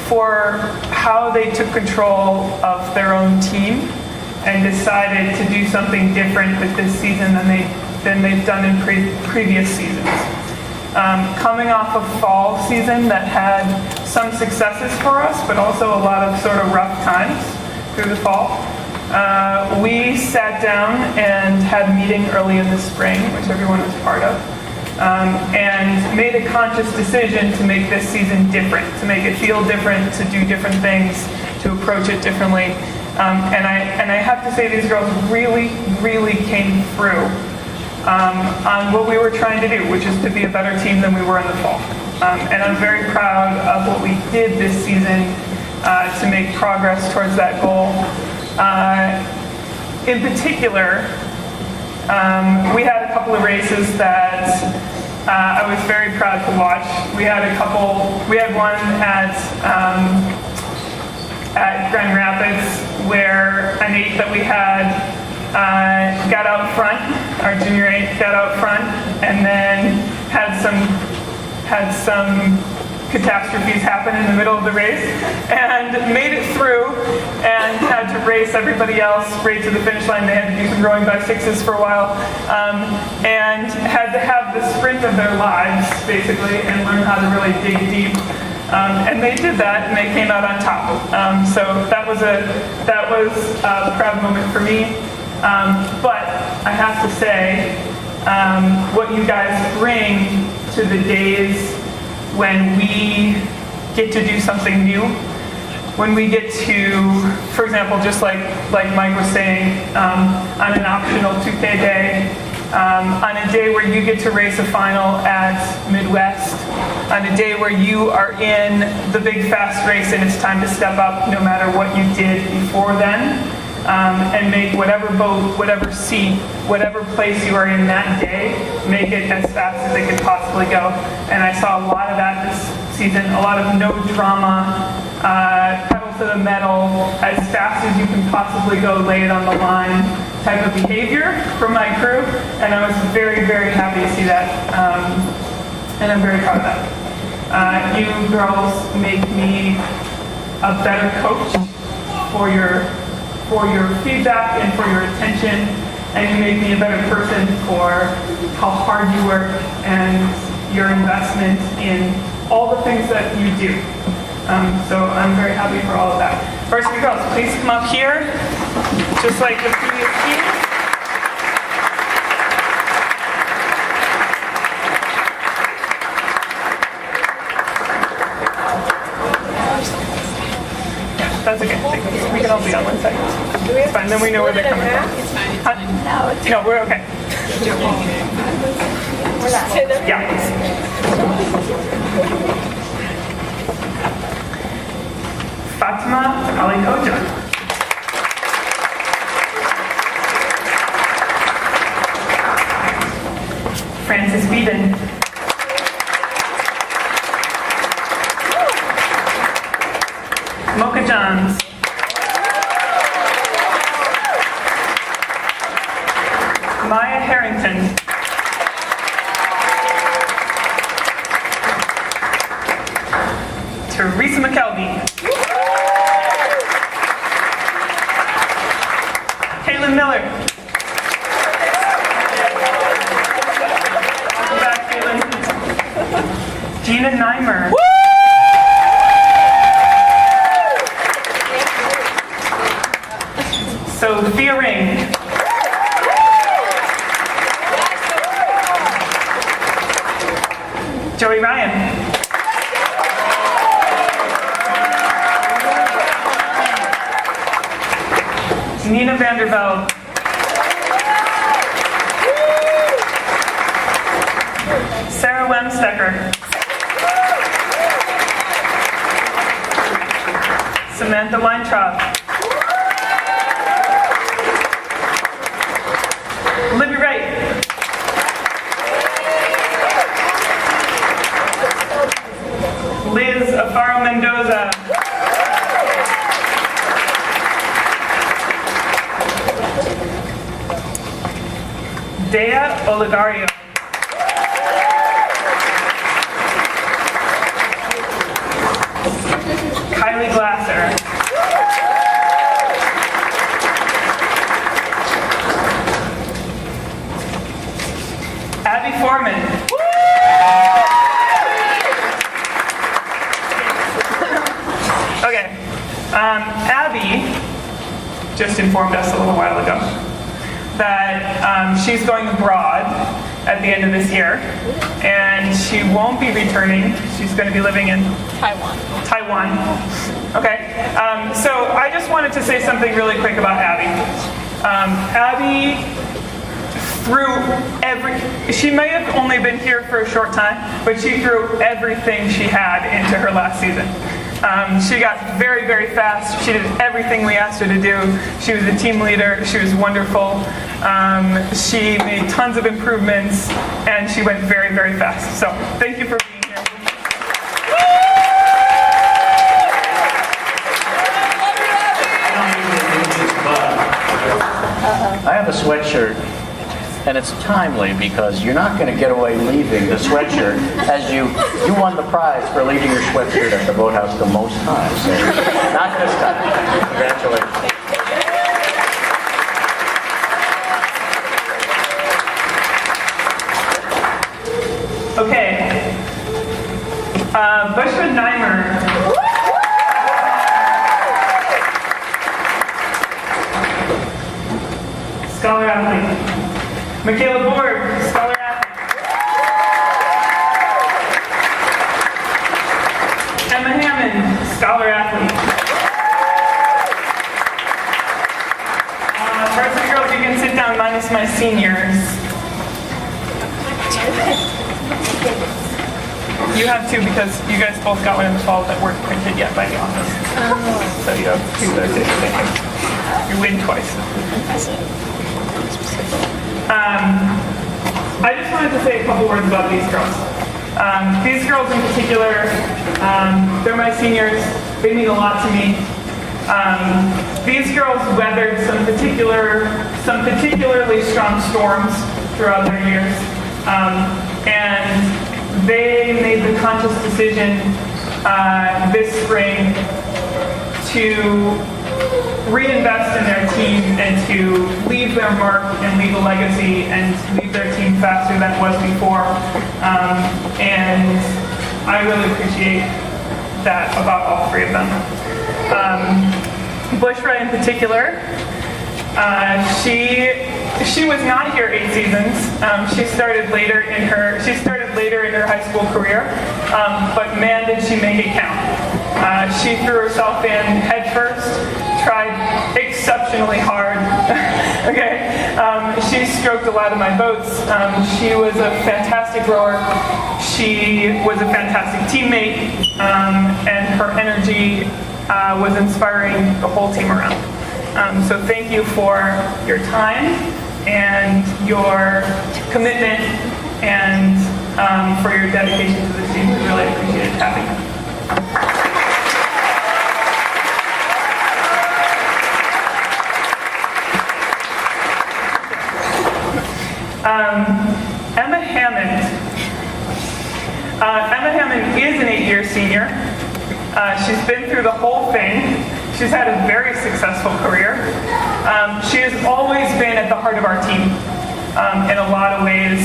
for how they took control of their own team and decided to do something different with this season than they've done in previous seasons. Coming off a fall season that had some successes for us, but also a lot of sort of rough times through the fall, we sat down and had a meeting early in the spring, which everyone was part of, and made a conscious decision to make this season different, to make it feel different, to do different things, to approach it differently. And I have to say these girls really, really came through on what we were trying to do, which is to be a better team than we were in the fall. And I'm very proud of what we did this season to make progress towards that goal. In particular, we had a couple of races that I was very proud to watch. We had one at Grand Rapids where an 8 that we had got out front, our junior 8 got out front, and then had some catastrophes happen in the middle of the race, and made it through, and had to race everybody else right to the finish line. They had to do some rowing by sixes for a while, and had to have the sprint of their lives, basically, and learn how to really dig deep. And they did that, and they came out on top. So that was a proud moment for me. But I have to say, what you guys bring to the days when we get to do something new, when we get to, for example, just like Mike was saying, on an optional 2K day, on a day where you get to race a final at Midwest, on a day where you are in the big fast race and it's time to step up no matter what you did before then, and make whatever boat, whatever seat, whatever place you are in that day, make it as fast as it could possibly go. And I saw a lot of that this season, a lot of no drama, pedal to the metal, as fast as you can possibly go, lay it on the line type of behavior from my crew. And I was very, very happy to see that. And I'm very proud of that. You girls make me a better coach for your feedback and for your attention, and you make me a better person for how hard you work and your investment in all the things that you do. So I'm very happy for all of that. Varsity girls, please come up here, just like the previous teams. That's okay. We can all be on one side. It's fine. Then we know where they're coming from. It's fine. Huh? No, we're okay. Yeah. Fatima Ali Koja. Francis Beeden. Mocha Johns. Maya Harrington. Teresa McKelvey. Caitlin Miller. Welcome back, Caitlin. Gina Neimer. Sophia Ring. Joey Ryan. Nina Vandervelde. Sarah Wemstecker. Samantha Weintraub. Libby Wright. Liz Afaro Mendoza. Dea Oligario. Kylie Glasser. Abby Foreman. Okay. Abby just informed us a little while ago that she's going abroad at the end of this year, and she won't be returning. She's going to be living in Taiwan. Okay. So I just wanted to say something really quick about Abby. Abby she may have only been here for a short time, but she threw everything she had into her last season. She got very, very fast. She did everything we asked her to do. She was a team leader. She was wonderful. She made tons of improvements, and she went very, very fast. So thank you for being here. I have a sweatshirt, and it's timely because you're not going to get away leaving the sweatshirt as you won the prize for leaving your sweatshirt at the boathouse the most times. So not this time. Congratulations. Okay. Bushwood Neimer. Scholar athlete. Michaela Borg, scholar athlete. Emma Hammond, scholar athlete. Varsity girls, you can sit down minus my seniors. You have two because you guys both got one in the fall that weren't printed yet by the office. So you have two that did. You win twice. I just wanted to say a couple words about these girls. These girls in particular, they're my seniors. They mean a lot to me. These girls weathered some particularly strong storms throughout their years, and they made the conscious decision this spring to reinvest in their team and to leave their mark and leave a legacy and leave their team faster than it was before. And I really appreciate that about all three of them. Bushra in particular, she was not here 8 seasons. She started later in her high school career, but man, did she make it count. She threw herself in head first, tried exceptionally hard. Okay, she stroked a lot of my boats. She was a fantastic rower. She was a fantastic teammate, and her energy was inspiring the whole team around. So thank you for your time and your commitment and for your dedication to this team. We really appreciate having you. Emma Hammond. Emma Hammond is an 8-year senior. She's been through the whole thing. She's had a very successful career. She has always been at the heart of our team in a lot of ways.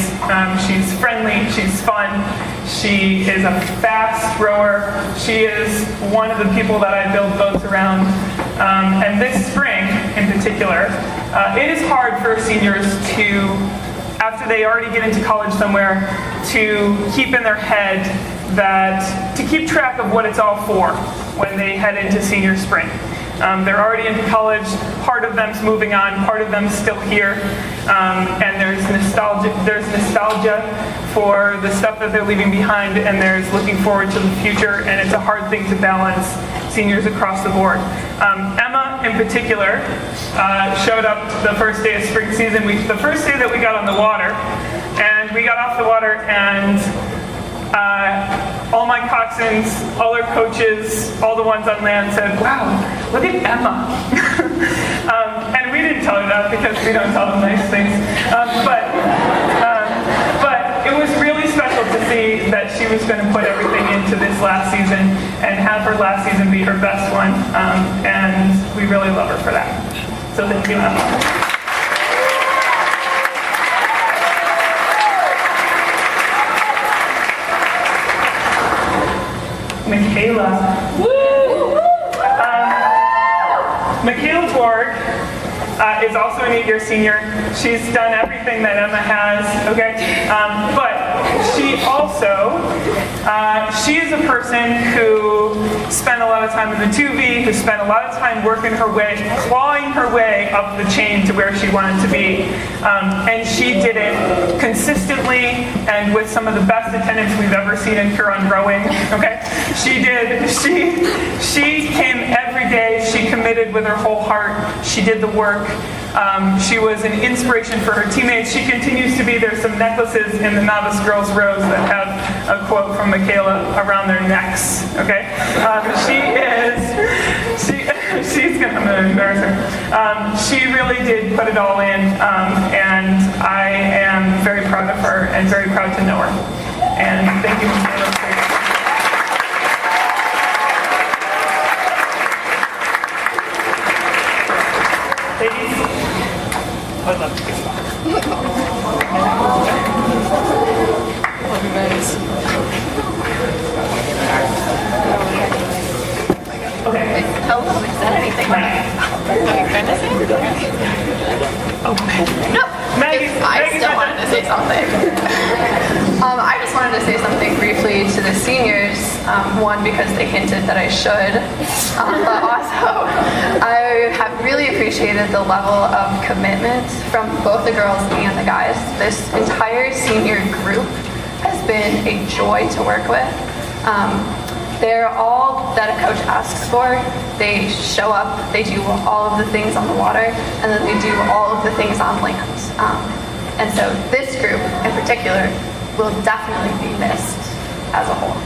She's friendly, she's fun, she is a fast rower, she is one of the people that I build boats around. And this spring, in particular, it is hard for seniors to, after they already get into college somewhere, to keep in their head to keep track of what it's all for when they head into senior spring. They're already into college, part of them's moving on, part of them's still here, and there's nostalgia for the stuff that they're leaving behind, and there's looking forward to the future, and it's a hard thing to balance seniors across the board. Emma, in particular, showed up the first day of spring season, the first day that we got on the water, and we got off the water, and all my coxswains, all our coaches, all the ones on land said, "Wow, look at Emma." And we didn't tell her that because we don't tell them nice things. But it was really special to see that she was going to put everything into this last season and have her last season be her best one. And we really love her for that. So thank you, Emma. Michaela. Michaela Borg is also an 8-year senior. She's done everything that Emma has, okay? But she is a person who spent a lot of time in the 2V, who spent a lot of time working her way, clawing her way up the chain to where she wanted to be. And she did it consistently and with some of the best attendance we've ever seen in Huron rowing. Okay, she came every day. She committed with her whole heart. She did the work. She was an inspiration for her teammates. She continues to be. There's some necklaces in the novice girls rows that have a quote from Michaela around their necks. Okay, I'm gonna embarrass her. She really did put it all in, and I am very proud of her and very proud to know her. And thank you, Michaela. Ladies, I'd love to get started. Okay. Tell them if said anything. Right. No. Maggie, I still wanted to say something. I just wanted to say something briefly to the seniors. One, because they hinted that I should, but also I have really appreciated the level of commitment from both the girls and the guys. This entire senior group has been a joy to work with. They're all that a coach asks for. They show up, they do all of the things on the water, and then they do all of the things on land. And so this group in particular will definitely be missed as a whole.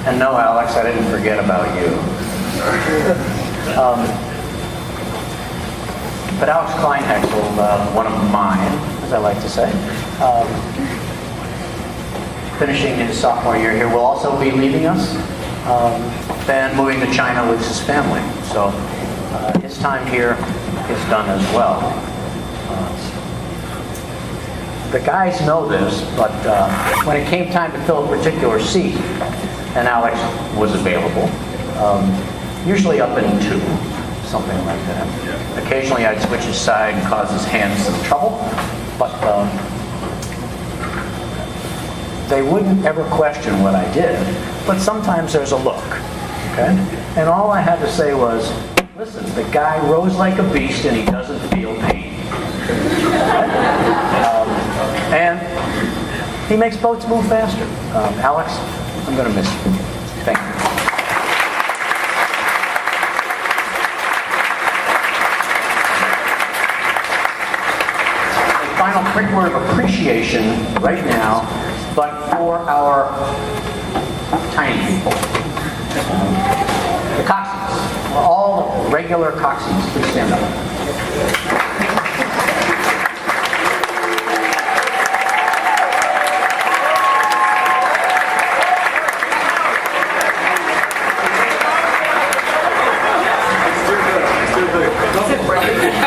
And no, Alex, I didn't forget about you. But Alex Kleinhexel, one of mine, as I like to say, finishing his sophomore year here, will also be leaving us, and moving to China with his family. So his time here is done as well. The guys know this, but when it came time to fill a particular seat, and Alex was available, usually up in 2, something like that. Occasionally I'd switch his side and cause his hands some trouble, but they wouldn't ever question what I did, but sometimes there's a look, okay? And all I had to say was, listen, the guy rows like a beast and he doesn't feel pain. And he makes boats move faster. Alex, I'm going to miss you. Thank you. A final quick word of appreciation right now, but for our tiny people. The coxswains. All regular coxswains, please stand up.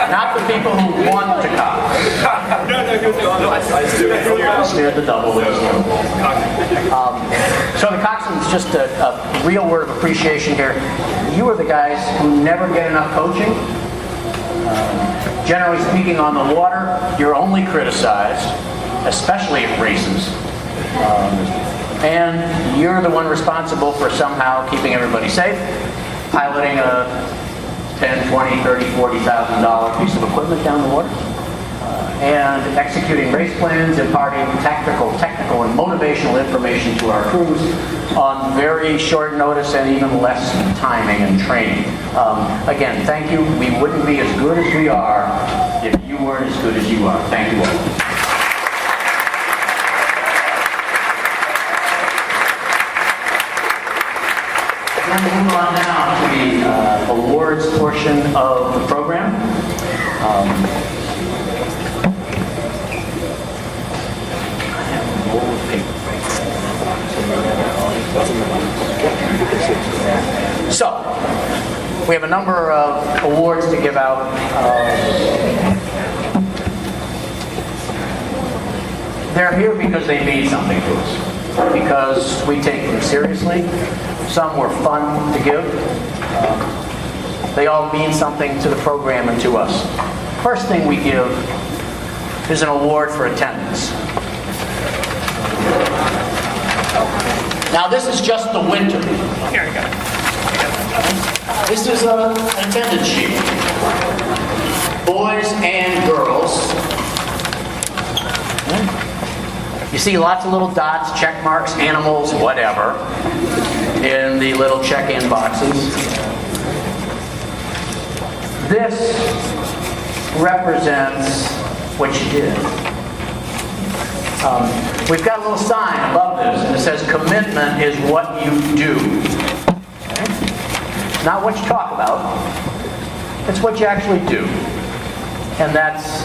Not the people who want to cox. I steered the double. So the coxswains, just a real word of appreciation here. You are the guys who never get enough coaching. Generally speaking, on the water, you're only criticized, especially at races. And you're the one responsible for somehow keeping everybody safe, piloting a $10, $20, $30, $40,000 piece of equipment down the water, and executing race plans, imparting technical and motivational information to our crews on very short notice and even less timing and training. Again, thank you. We wouldn't be as good as we are if you weren't as good as you are. Thank you all. We're going to move on now to the awards portion of the program. So, we have a number of awards to give out. they're here because they mean something to us, because we take them seriously. Some were fun to give. They all mean something to the program and to us. First thing we give is an award for attendance. Now this is just the winter. Here we go. This is an attendance sheet. Boys and girls. You see lots of little dots, check marks, animals, whatever, in the little check-in boxes. This represents what you did. We've got a little sign above this, and it says, commitment is what you do. Okay? Not what you talk about, it's what you actually do. And that's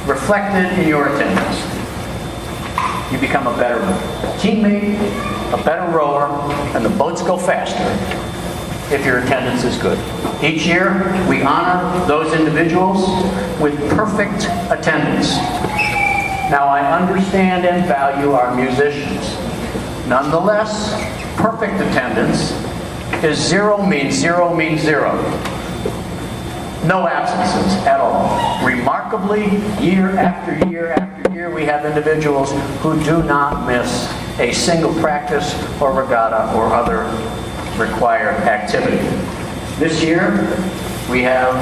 reflected in your attendance. You become a better teammate, a better rower, and the boats go faster if your attendance is good. Each year, we honor those individuals with perfect attendance. Now, I understand and value our musicians. Nonetheless, perfect attendance is zero means zero means zero. No absences at all. Remarkably, year after year after year, we have individuals who do not miss a single practice or regatta or other required activity. This year, we have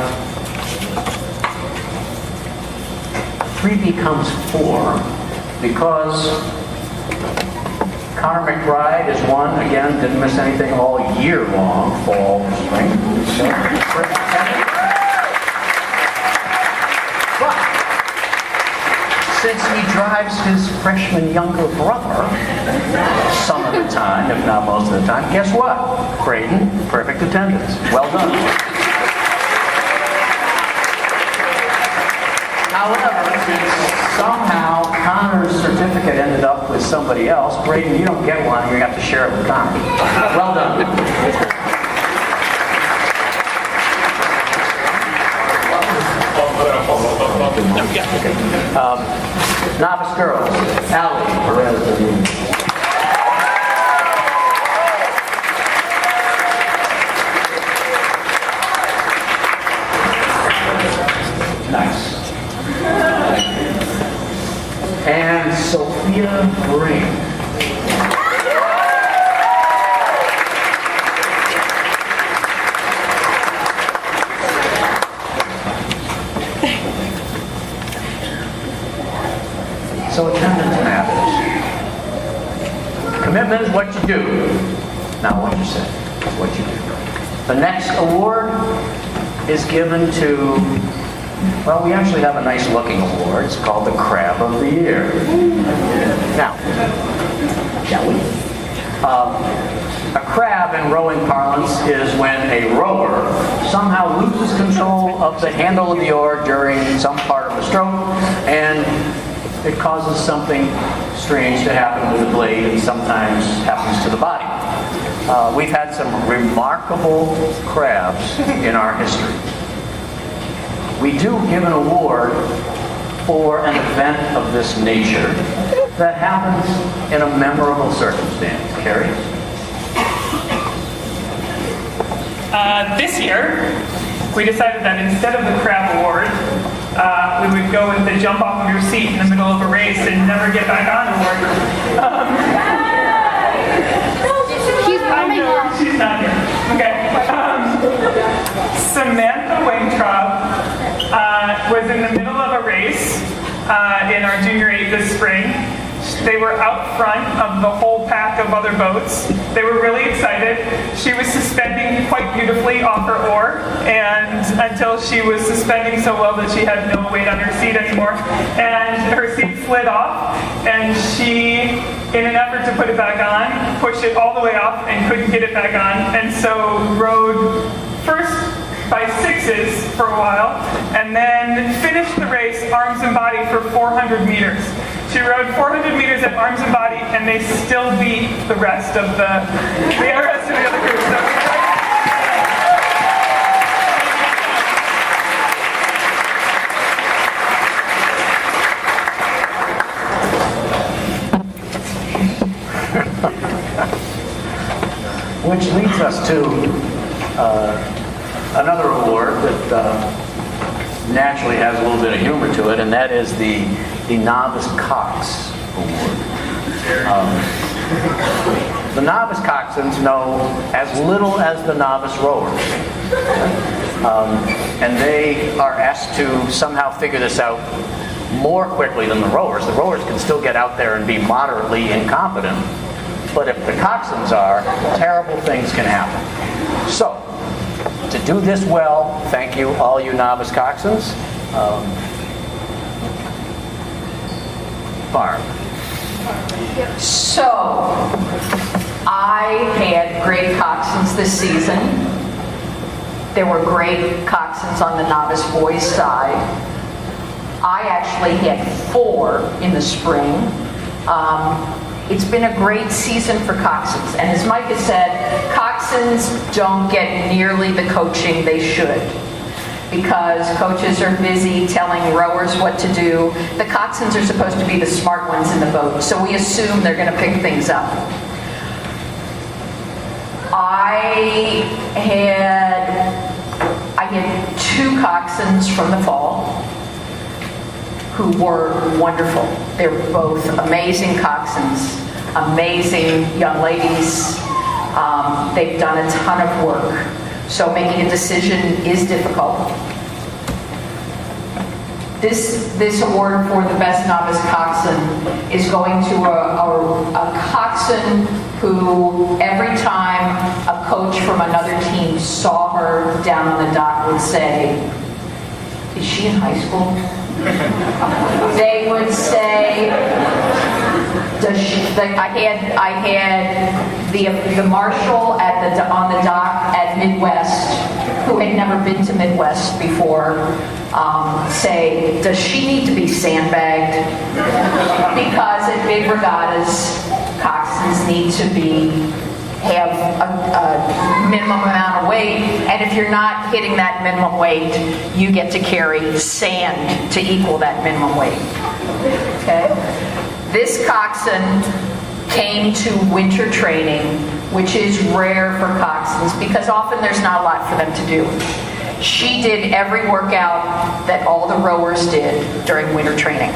3 becomes 4 because Connor McBride is one, again, didn't miss anything all year long, fall, spring. But since he drives his freshman younger brother some of the time, if not most of the time, guess what? Braden, perfect attendance. Well done. However, since somehow Connor's certificate ended up with somebody else, Braden, you don't get one. You're going to have to share it with Connor. Well done. Novice girls, Allie Perez. Nice. And Sophia Brink. So attendance matters. Commitment is what you do, not what you say. It's what you do. The next award is given to, well, we actually have a nice looking award. It's called the Crab of the Year. Now, shall we? A crab in rowing parlance is when a rower somehow loses control of the handle of the oar during some part of the stroke, and it causes something strange to happen with the blade, and sometimes happens to the body. We've had some remarkable crabs in our history. We do give an award for an event of this nature that happens in a memorable circumstance. Carrie? This year, we decided that instead of the crab award, we would go with the jump off of your seat in the middle of a race and never get back on award. She's not here. Okay. Samantha Weintraub was in the middle of a race in our junior 8 this spring. They were out front of the whole pack of other boats. They were really excited. She was suspending quite beautifully off her oar, and until she was suspending so well that she had no weight on her seat anymore, and her seat slid off, and she, in an effort to put it back on, pushed it all the way off and couldn't get it back on, and so rode first by 6s for a while, and then finished the race arms and body for 400 meters. She rode 400 meters at arms and body, and they still beat the rest of the other group. So, Which leads us to another award that naturally has a little bit of humor to it, and that is the Novice Cox Award. The novice coxswains know as little as the novice rowers. And they are asked to somehow figure this out more quickly than the rowers. The rowers can still get out there and be moderately incompetent, but if the coxswains are, terrible things can happen. So, to do this well, thank you, all you novice coxswains. Barb. So, I had great coxswains this season. There were great coxswains on the novice boys side. I actually had 4 in the spring. It's been a great season for coxswains. And as Mike has said, coxswains don't get nearly the coaching they should, because coaches are busy telling rowers what to do. The coxswains are supposed to be the smart ones in the boat, so we assume they're going to pick things up. I had 2 coxswains from the fall who were wonderful. They're both amazing coxswains, amazing young ladies. They've done a ton of work. So making a decision is difficult. This award for the best novice coxswain is going to a coxswain who every time a coach from another team saw her down on the dock would say, "Is she in high school?" They would say, I had the marshal on the dock at Midwest, who had never been to Midwest before, say, "Does she need to be sandbagged?" Because at big regattas, coxswains need to have a minimum amount of weight, and if you're not hitting that minimum weight, you get to carry sand to equal that minimum weight. Okay? This coxswain came to winter training, which is rare for coxswains because often there's not a lot for them to do. She did every workout that all the rowers did during winter training.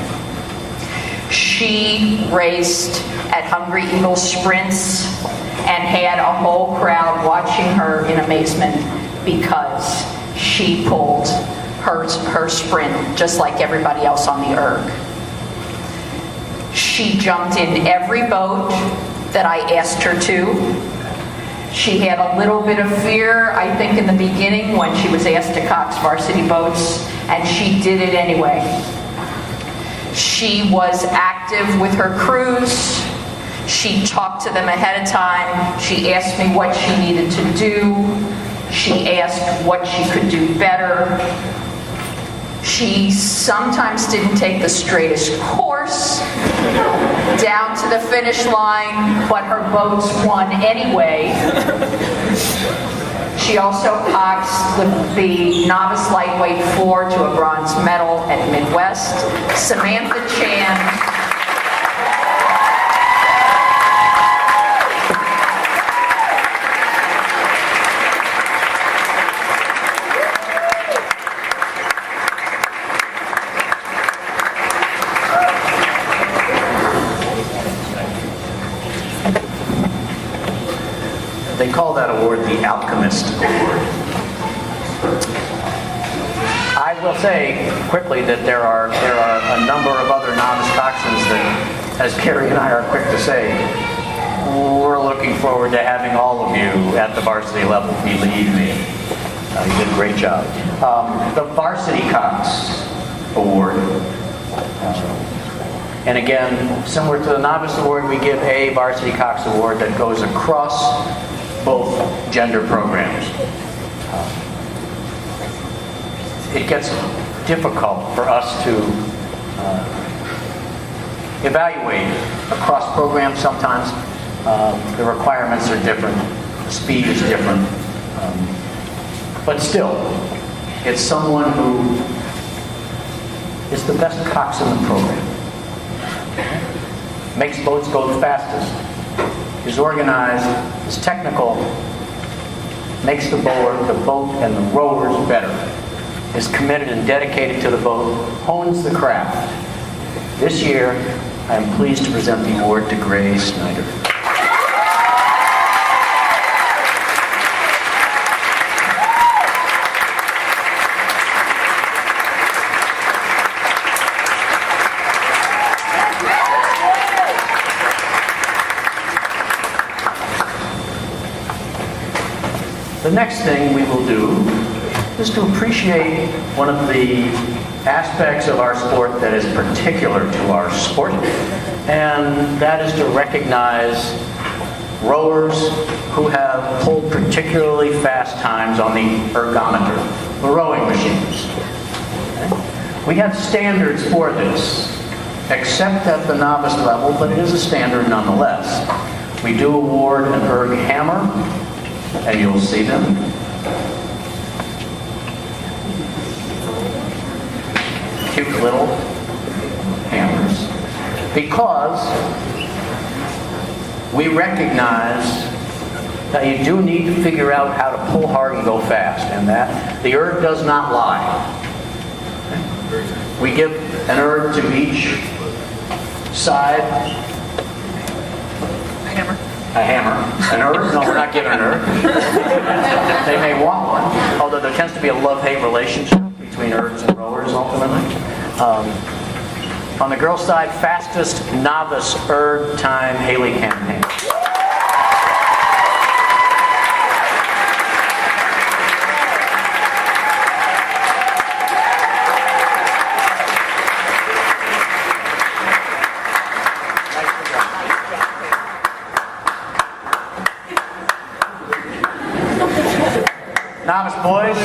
She raced at Hungry Eagle sprints and had a whole crowd watching her in amazement because she pulled her sprint just like everybody else on the erg. She jumped in every boat that I asked her to. She had a little bit of fear, I think, in the beginning when she was asked to cox varsity boats, and she did it anyway. She was active with her crews. She talked to them ahead of time. She asked me what she needed to do. She asked what she could do better. She sometimes didn't take the straightest course down to the finish line, but her boats won anyway. She also coxed the novice lightweight floor to a bronze medal at Midwest. Samantha Chan. They call that award the Alchemist Award. I will say quickly that there are a number of other novice coxswains that, as Carrie and I are quick to say, we're looking forward to having all of you at the varsity level. Believe me, you did a great job. The Varsity Cox Award. And again, similar to the Novice Award, we give a Varsity Cox Award that goes across both gender programs. It gets difficult for us to evaluate across programs sometimes. The requirements are different, the speed is different, but still, it's someone who is the best cox in the program. Makes boats go the fastest, is organized, is technical, makes the boat and the rowers better, is committed and dedicated to the boat, hones the craft. This year, I am pleased to present the award to Gray Snyder. The next thing we will do is to appreciate one of the aspects of our sport that is particular to our sport, and that is to recognize rowers who have pulled particularly fast times on the ergometer, the rowing machines. We have standards for this, except at the novice level, but it is a standard nonetheless. We do award an erg hammer, and you'll see them. Cute little hammers. Because we recognize that you do need to figure out how to pull hard and go fast, and that the erg does not lie. We give an erg to each side. A hammer. An erg? No, we're not giving an erg. They may want one, although there tends to be a love-hate relationship between ergs and rowers ultimately. On the girls' side, fastest novice erg time, Haley Campaign. Novice boys,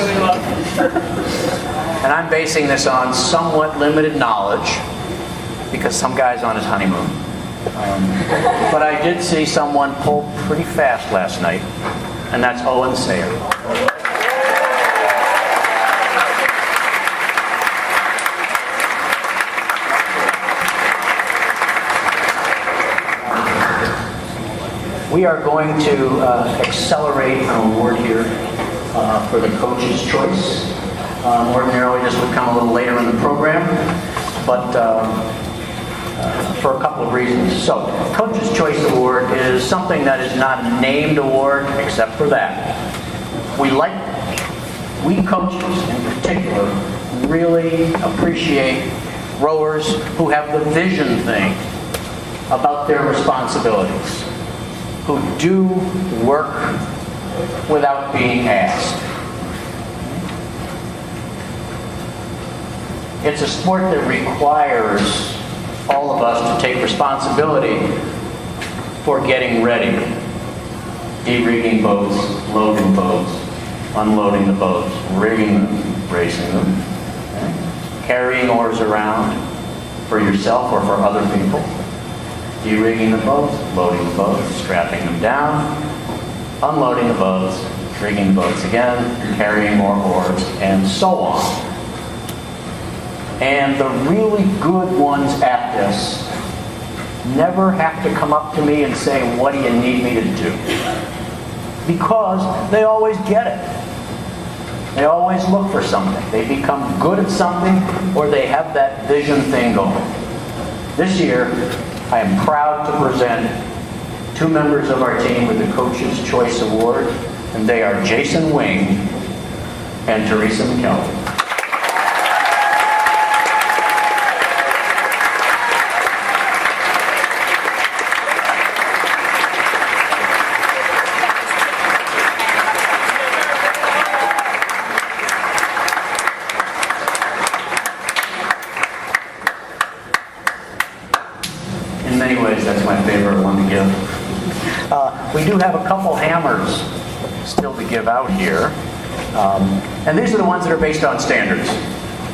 and I'm basing this on somewhat limited knowledge because some guy's on his honeymoon. But I did see someone pull pretty fast last night, and that's Owen Sayer. We are going to accelerate an award here for the Coach's Choice. Ordinarily this would come a little later in the program, but for a couple of reasons. So, Coach's Choice Award is something that is not a named award except for that. We coaches in particular really appreciate rowers who have the vision thing about their responsibilities, who do work without being asked. It's a sport that requires all of us to take responsibility for getting ready. De-rigging boats, loading boats, unloading the boats, rigging them, racing them, okay? Carrying oars around for yourself or for other people. De-rigging the boats, loading the boats, strapping them down, unloading the boats, rigging the boats again, carrying more oars, and so on. And the really good ones at this never have to come up to me and say, what do you need me to do? Because they always get it. They always look for something. They become good at something, or they have that vision thing going. This year, I am proud to present two members of our team with the Coach's Choice Award, and they are Jason Wing and Teresa McKelvey. In many ways, that's my favorite one to give. We do have a couple hammers still to give out here. And these are the ones that are based on standards.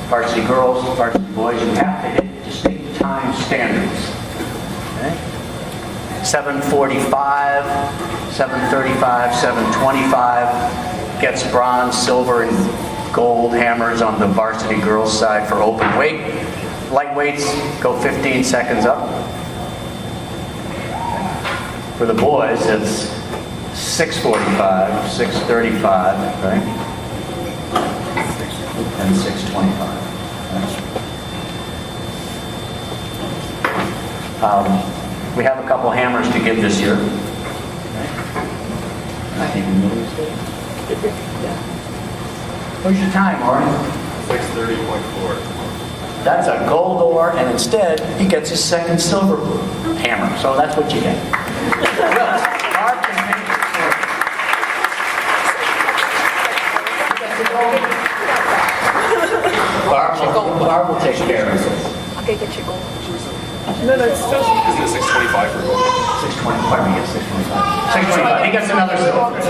Varsity girls, varsity boys, you have to hit distinct time standards. Okay? 7:45, 7:35, 7:25 gets bronze, silver, and gold hammers on the varsity girls side for open weight. Lightweights go 15 seconds up. For the boys, it's 6:45, 6:35, right? And 6:25. We have a couple hammers to give this year. I think we know this. What's your time, Marty? 6:30.4. That's a gold ore, and instead, he gets his second silver hammer. So that's what you get. Well, Barb can make it for you. Barb will take care of it. Okay, get your gold. No, that's still. Isn't it 6:25 for gold? 6:20, pardon me, yes, 6:25. 6:25, he gets another silver.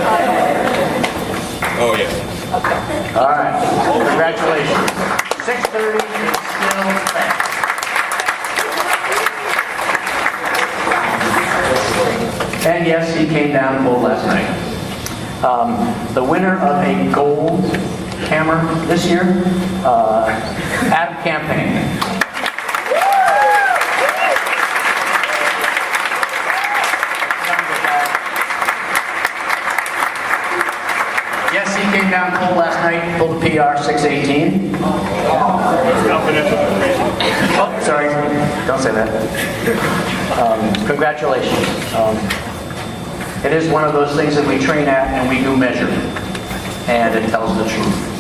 Oh, yeah. All right, congratulations. 6:30 is still fast. And yes, he came down and pulled last night. The winner of a gold hammer this year, Adam Campaign. Yes, he came down cold last night, pulled a PR 618. Oh, sorry, don't say that. Congratulations. It is one of those things that we train at and we do measure, and it tells the truth.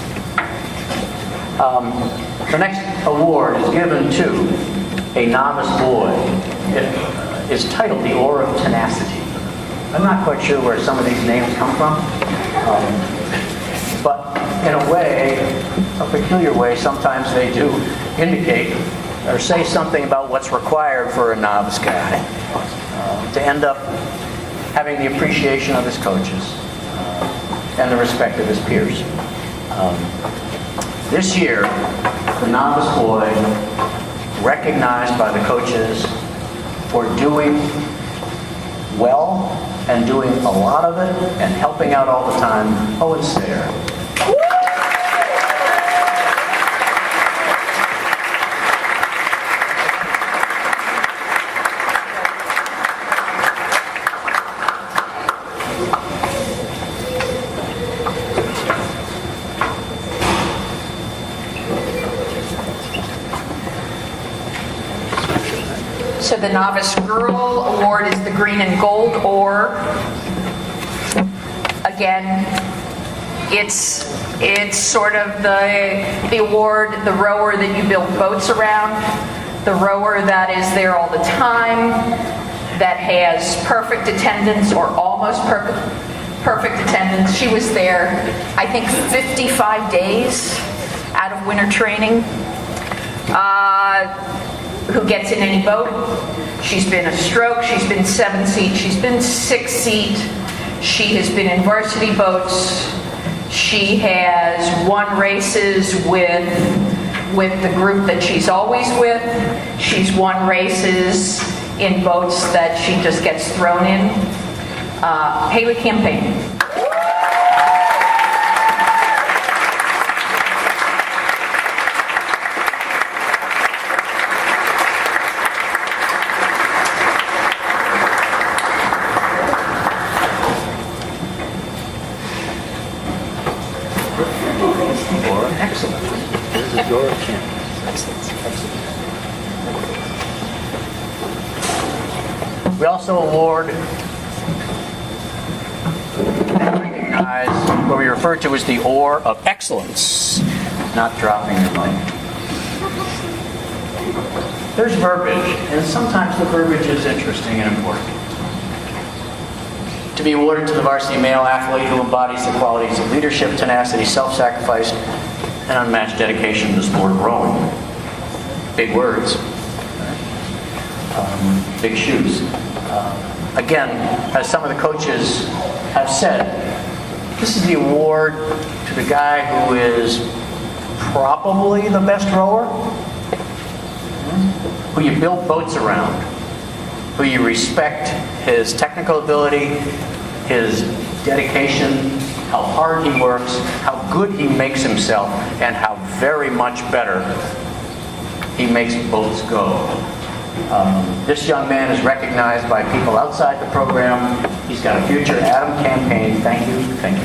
The next award is given to a novice boy. It is titled The Ore of Tenacity. I'm not quite sure where some of these names come from. But in a way, a peculiar way, sometimes they do indicate or say something about what's required for a novice guy to end up having the appreciation of his coaches and the respect of his peers. This year, the novice boy, recognized by the coaches for doing well and doing a lot of it and helping out all the time, Owen Sayre. So the Novice Girl Award is the green and gold ore. Again, it's sort of the award, the rower that you build boats around, the rower that is there all the time, that has perfect attendance or almost perfect attendance. She was there, I think, 55 days out of winter training. Who gets in any boat. She's been a stroke, she's been 7-seat, she's been 6-seat. She has been in varsity boats. She has won races with the group that she's always with. She's won races in boats that she just gets thrown in. Haley Campaign. We also award and recognize what we refer to as the Ore of Excellence, not dropping your mic. There's verbiage, and sometimes the verbiage is interesting and important. To be awarded to the varsity male athlete who embodies the qualities of leadership, tenacity, self-sacrifice, and unmatched dedication to the sport of rowing. Big words. Big shoes. Again, as some of the coaches have said, this is the award to the guy who is probably the best rower, who you build boats around, who you respect his technical ability, his dedication, how hard he works, how good he makes himself, and how very much better he makes boats go. This young man is recognized by people outside the program. He's got a future. Adam Campaign, thank you, thank you.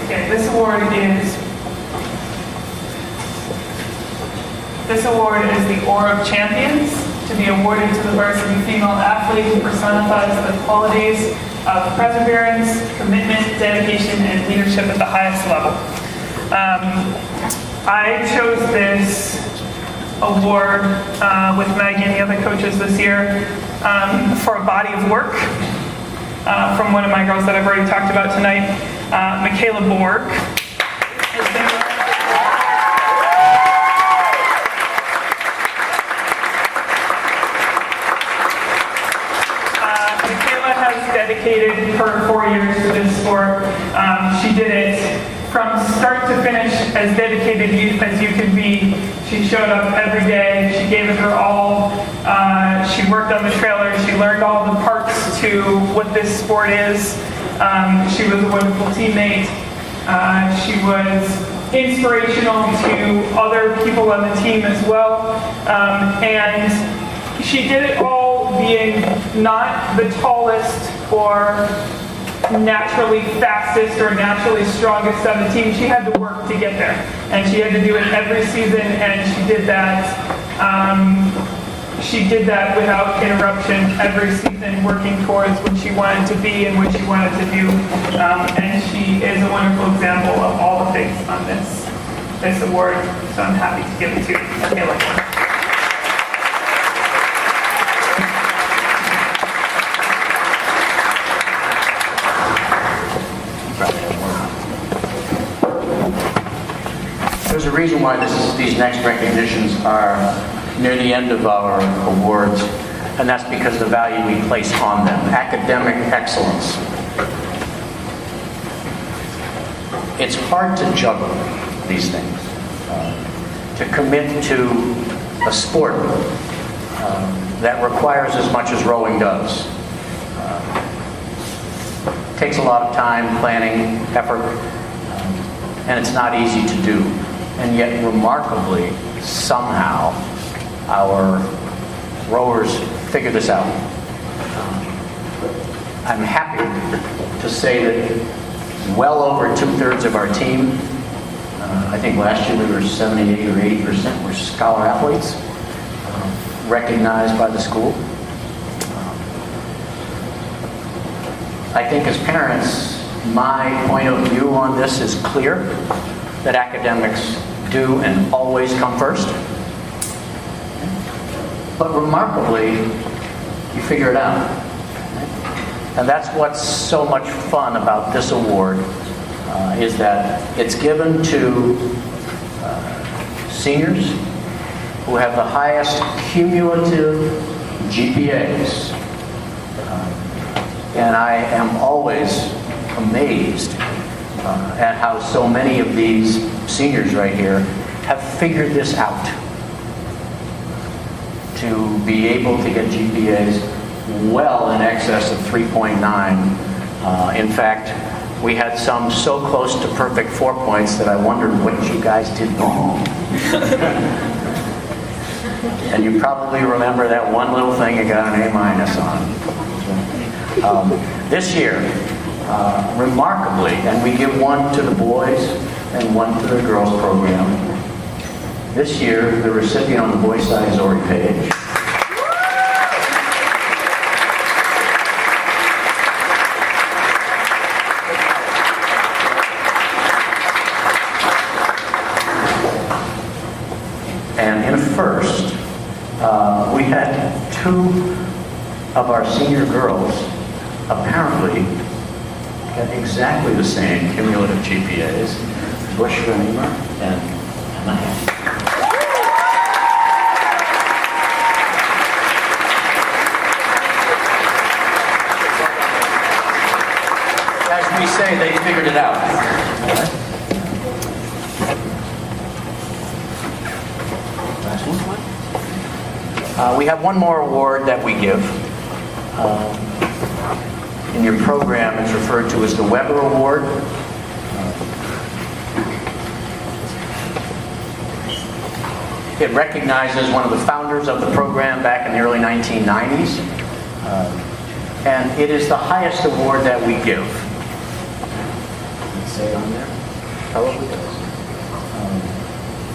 Okay, this award is the Oar of Champions, to be awarded to the varsity female athlete who personifies the qualities of perseverance, commitment, dedication, and leadership at the highest level. I chose this award with Maggie and the other coaches this year for a body of work from one of my girls that I've already talked about tonight, Michaela Borg. Dedicated her 4 years to this sport. She did it from start to finish as dedicated as you could be. She showed up every day. She gave it her all. She worked on the trailer. She learned all the parts to what this sport is. She was a wonderful teammate. She was inspirational to other people on the team as well. And she did it all being not the tallest or naturally fastest or naturally strongest on the team. She had to work to get there. And she had to do it every season, and she did that. She did that without interruption every season, working towards what she wanted to be and what she wanted to do. And she is a wonderful example of all the things on this award. So I'm happy to give it to Michaela. There's a reason why these next recognitions are near the end of our awards, and that's because the value we place on them. Academic excellence. It's hard to juggle these things. To commit to a sport that requires as much as rowing does. Takes a lot of time, planning, effort, and it's not easy to do. And yet, remarkably, somehow, our rowers figure this out. I'm happy to say that well over 2/3 of our team, I think last year we were 78 or 80% were scholar athletes, recognized by the school. I think as parents, my point of view on this is clear, that academics do and always come first. But remarkably, you figure it out. And that's what's so much fun about this award, is that it's given to seniors who have the highest cumulative GPAs. And I am always amazed at how so many of these seniors right here have figured this out to be able to get GPAs well in excess of 3.9. In fact, we had some so close to perfect 4 points that I wondered what you guys did wrong. And you probably remember that one little thing you got an A- on. This year, remarkably, and we give one to the boys and one to the girls program. This year, the recipient on the boys' side is Ori Page. And in a first, we had two of our senior girls apparently got exactly the same cumulative GPAs, Bush Renema and Emma. As we say, they figured it out. Last one. We have one more award that we give. In your program, it's referred to as the Weber Award. It recognizes one of the founders of the program back in the early 1990s. And it is the highest award that we give. Does it say on there? Probably does.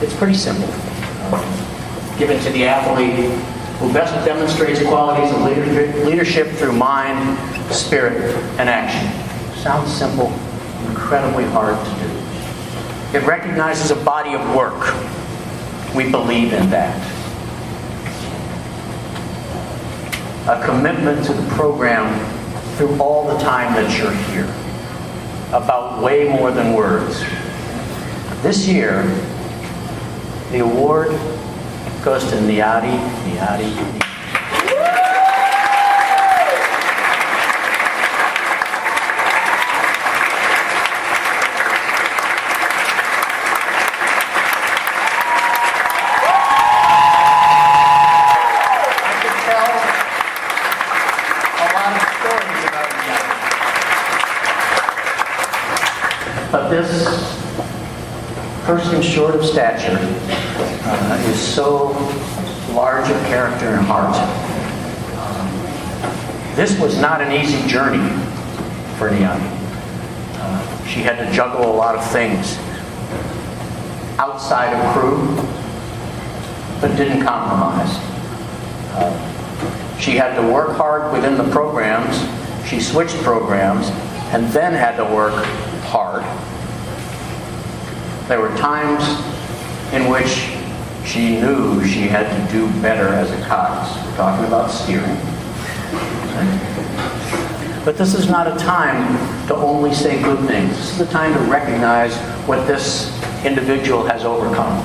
It's pretty simple. Given to the athlete who best demonstrates qualities of leadership through mind, spirit, and action. Sounds simple, incredibly hard to do. It recognizes a body of work. We believe in that. A commitment to the program through all the time that you're here. About way more than words. This year, the award goes to Niadi. But this person short of stature is so large of character and heart. This was not an easy journey for Niani. She had to juggle a lot of things outside of crew, but didn't compromise. She had to work hard within the programs. She switched programs and then had to work hard. There were times in which she knew she had to do better as a cox. We're talking about steering. But this is not a time to only say good things. This is a time to recognize what this individual has overcome.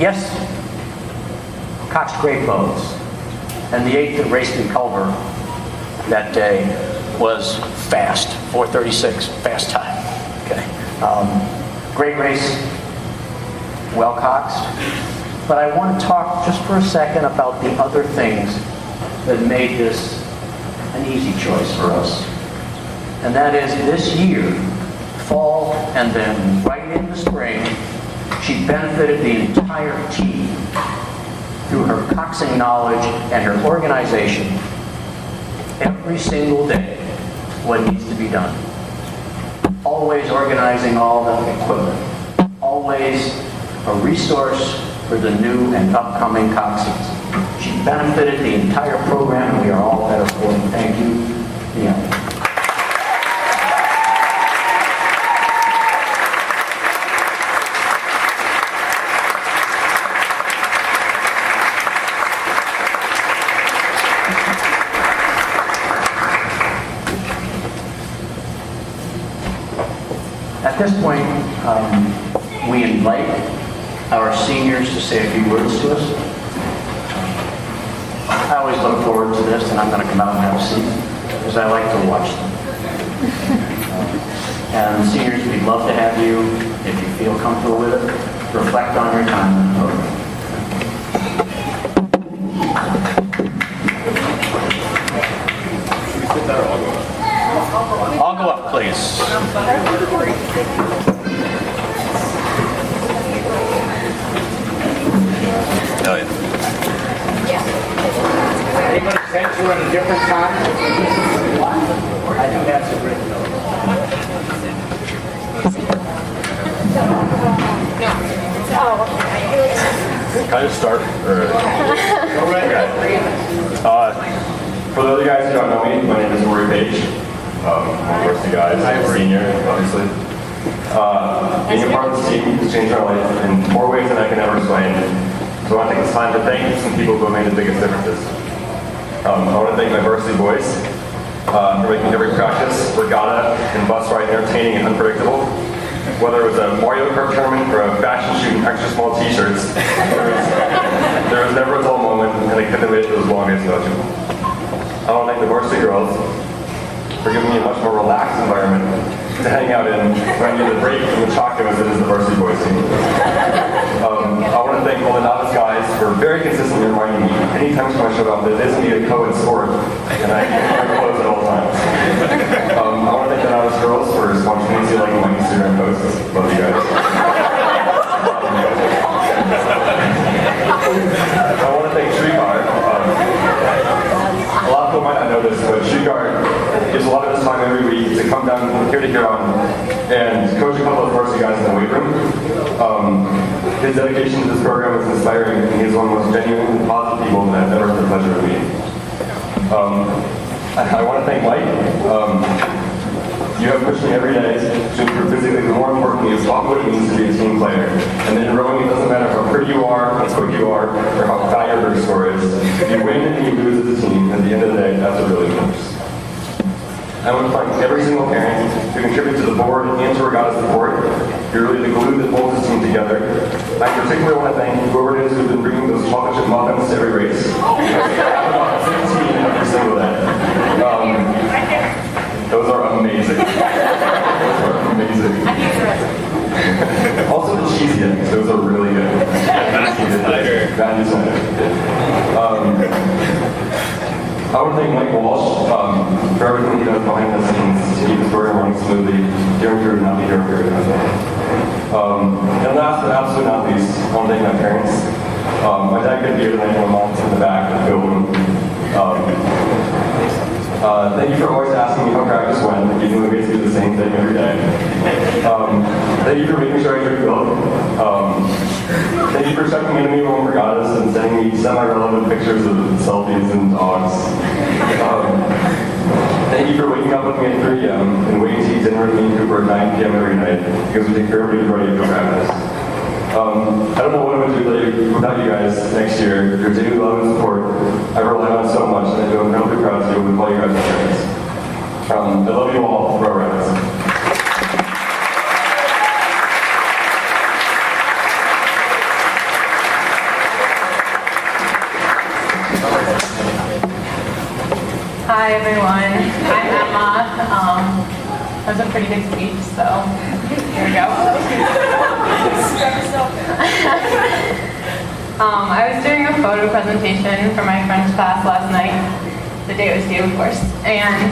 Yes, coxed great boats. And the 8th that raced in Culver that day was fast, 4:36, fast time. Okay. Great race, well coxed. But I want to talk just for a second about the other things that made this an easy choice for us. And that is this year, fall and then right into spring, she benefited the entire team through her coxing knowledge and her organization every single day what needs to be done. Always organizing all the equipment. Always a resource for the new and upcoming coxers. She benefited the entire program, and we are all better for it. Thank you. Yeah. At this point, we invite our seniors to say a few words to us. I always look forward to this, and I'm going to come out and have a seat, because I like to watch them. And seniors, we'd love to have you, if you feel comfortable with it, reflect on your time in the program. I'll go up, please. Oh, yeah. Anybody sense we're in a different time? I do have some written notes. Can I just start? Or... Go right ahead. For the other guys who don't know me, my name is Rory Page. I'm one of the guys. I'm a senior, obviously. Being a part of this team has changed my life in more ways than I can ever explain. So I want to take this time to thank some people who have made the biggest differences. I want to thank my varsity boys for making every practice, regatta, and bus ride entertaining and unpredictable. Whether it was a Mario Kart tournament or a fashion shoot in extra small t-shirts, there was never a dull moment, and they kept it those long days without you. I want to thank the varsity girls for giving me a much more relaxed environment to hang out in when I needed a break from the chacos that is the varsity boys team. I want to thank all the novice guys for very consistently reminding me anytime someone showed up that it isn't a co-ed sport, and I keep my clothes at all times. I want to thank the novice girls for spontaneously liking my Instagram posts. Love you guys. I want to thank Shrikar. A lot of people might not know this, but Shrikar gives a lot of his time every week to come down here to Huron and coach a couple of varsity guys in the weight room. His dedication to this program is inspiring, and he's one of the most genuine and positive people that I've ever had the pleasure of meeting. I want to thank Mike. You have pushed me every day to improve physically, but more importantly, it's taught me what it means to be a team player. And then in rowing, it doesn't matter how pretty you are, how quick you are, or how fat your big score is. You win and you lose as a team. At the end of the day, that's what really matters. I want to thank every single parent who contributes to the board and to Regatta's support. You're really the glue that holds this team together. I particularly want to thank whoever it is who's been bringing those chocolate chip muffins to every race. I have about 15 every single day. Those are amazing. Those are amazing. Also the cheesy eggs, those are really good. Value cider. I want to thank Mike Walsh for everything he does behind the scenes to keep the program running smoothly, during period, not the during period. And last but absolutely not least, I want to thank my parents. My dad couldn't be here tonight, my mom's in the back of the building. Thank you for always asking me how practice went, even though we basically do the same thing every day. Thank you for making sure I drink milk. Thank you for checking into me when we're regattas and sending me semi-relevant pictures of selfies and dogs. Thank you for waking up with me at 3 a.m. and waiting to eat dinner with me and Cooper at 9 p.m. every night because we take care of everybody for practice. I don't know what I would do without you guys next year. Your daily love and support I rely on so much, and I feel incredibly proud to be able to call you guys my friends. I love you all, Row Rats. Hi everyone, I'm Emma. That was a pretty good speech, so here we go. I was doing a photo presentation for my French class last night. The day it was due, of course. And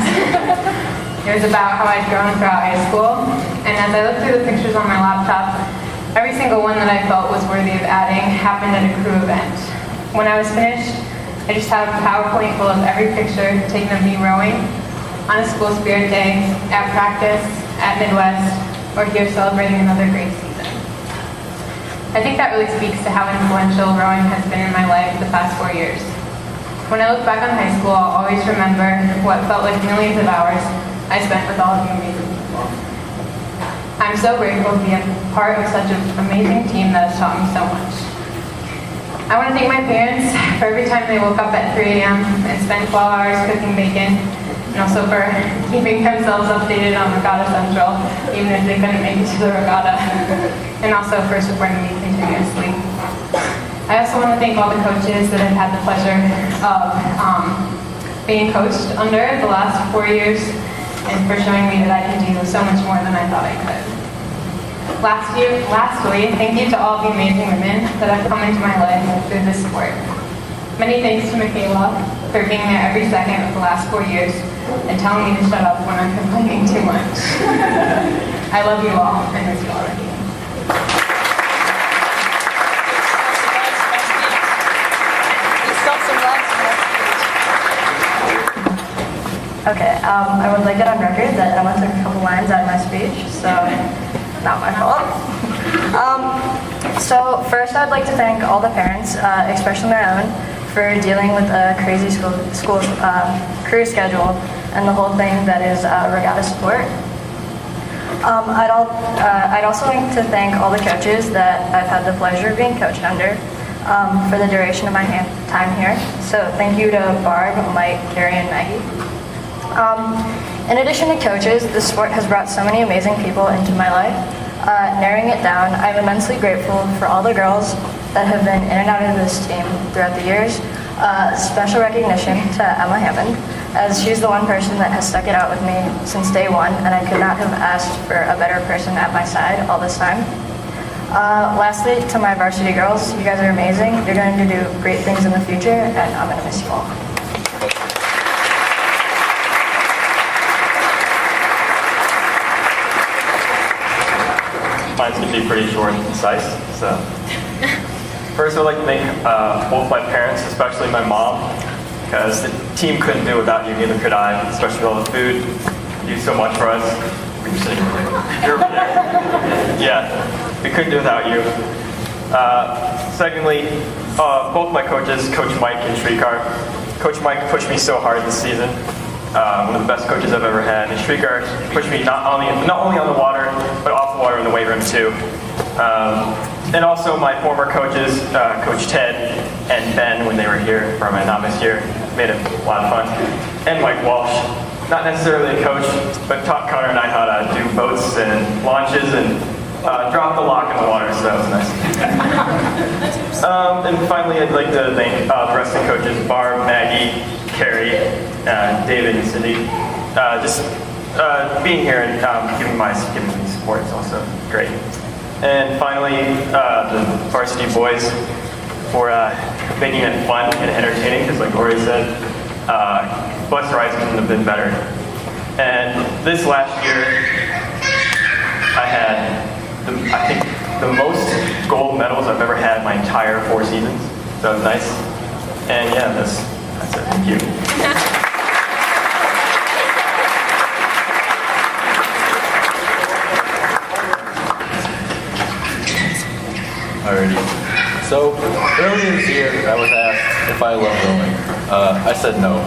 it was about how I'd grown throughout high school. And as I looked through the pictures on my laptop, every single one that I felt was worthy of adding happened at a crew event. When I was finished, I just had a PowerPoint full of every picture taken of me rowing on a school spirit day, at practice, at Midwest, or here celebrating another great season. I think that really speaks to how influential rowing has been in my life the past 4 years. When I look back on high school, I'll always remember what felt like millions of hours I spent with all of you amazing people. I'm so grateful to be a part of such an amazing team that has taught me so much. I want to thank my parents for every time they woke up at 3 a.m. and spent 12 hours cooking bacon, and also for keeping themselves updated on Regatta Central, even if they couldn't make it to the regatta, and also for supporting me continuously. I also want to thank all the coaches that I've had the pleasure of being coached under the last 4 years, and for showing me that I can do so much more than I thought I could. Lastly, thank you to all the amazing women that have come into my life through this sport. Many thanks to Michaela for being there every second of the last 4 years and telling me to shut up when I'm complaining too much. I love you all and miss you already. Okay, I would like it on record that Emma took a couple lines out of my speech, so not my fault. So first I'd like to thank all the parents, especially my own, for dealing with a crazy school crew schedule and the whole thing that is regatta sport. I'd also like to thank all the coaches that I've had the pleasure of being coached under for the duration of my time here. So thank you to Barb, Mike, Carrie, and Maggie. In addition to coaches, this sport has brought so many amazing people into my life. Narrowing it down, I'm immensely grateful for all the girls that have been in and out of this team throughout the years. Special recognition to Emma Hammond as she's the one person that has stuck it out with me since day one, and I could not have asked for a better person at my side all this time. Lastly, to my varsity girls, you guys are amazing. You're going to do great things in the future, and I'm going to miss you all. Mine's going to be pretty short and concise. So, first, I'd like to thank both my parents, especially my mom, because the team couldn't do it without you, neither could I, especially with all the food. You do so much for us. You're sitting over there. You're over there. Yeah, we couldn't do it without you. Secondly, both my coaches, Coach Mike and Streetcar. Coach Mike pushed me so hard this season. One of the best coaches I've ever had. And Streetcar pushed me not only on the water, but off the water in the weight room too. And also my former coaches, Coach Ted and Ben, when they were here for my novice year, made it a lot of fun. And Mike Walsh, not necessarily a coach, but taught Connor and I how to do boats and launches and drop the lock in the water, so that was nice. And finally, I'd like to thank the rest of the coaches, Barb, Maggie, Carrie, David, and Cindy. Just being here and giving me support is also great. And finally, the varsity boys for making it fun and entertaining, because like Ori said, bus rides couldn't have been better. And this last year, I had, I think, the most gold medals I've ever had my entire 4 seasons. So it was nice. And yeah, that's it. Thank you. Alrighty. So earlier this year, I was asked if I love rowing. I said no.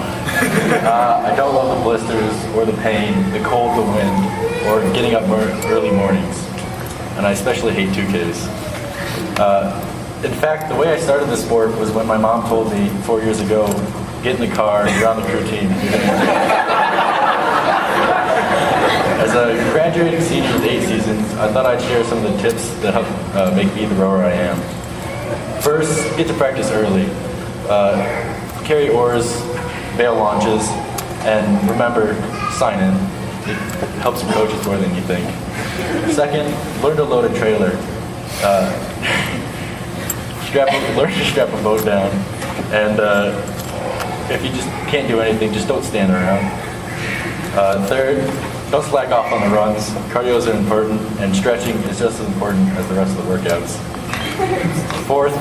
I don't love the blisters or the pain, the cold, the wind, or getting up early mornings. And I especially hate 2Ks. In fact, the way I started the sport was when my mom told me 4 years ago, get in the car, you're on the crew team. As a graduating senior with 8 seasons, I thought I'd share some of the tips that help make me the rower I am. First, get to practice early. Carry oars, bail launches, and remember, sign in. It helps your coaches more than you think. Second, learn to load a trailer. Learn to strap a boat down. And if you just can't do anything, just don't stand around. Third, don't slack off on the runs. Cardios are important, and stretching is just as important as the rest of the workouts. Fourth,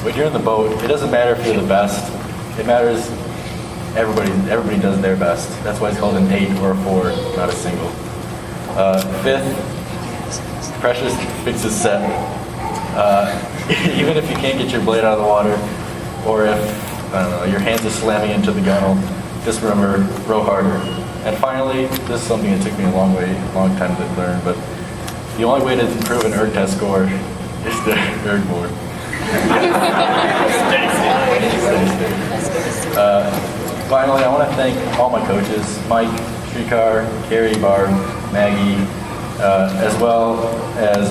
when you're in the boat, it doesn't matter if you're the best. It matters everybody does their best. That's why it's called an 8 or a 4, not a single. Fifth, pressure fixes set. Even if you can't get your blade out of the water, or if, I don't know, your hands are slamming into the gunnel, just remember, row harder. And finally, this is something that took me a long time to learn, but the only way to improve an ERG test score is to ERG more. Steady state. Finally, I want to thank all my coaches, Mike, Streetcar, Carrie, Barb, Maggie, as well as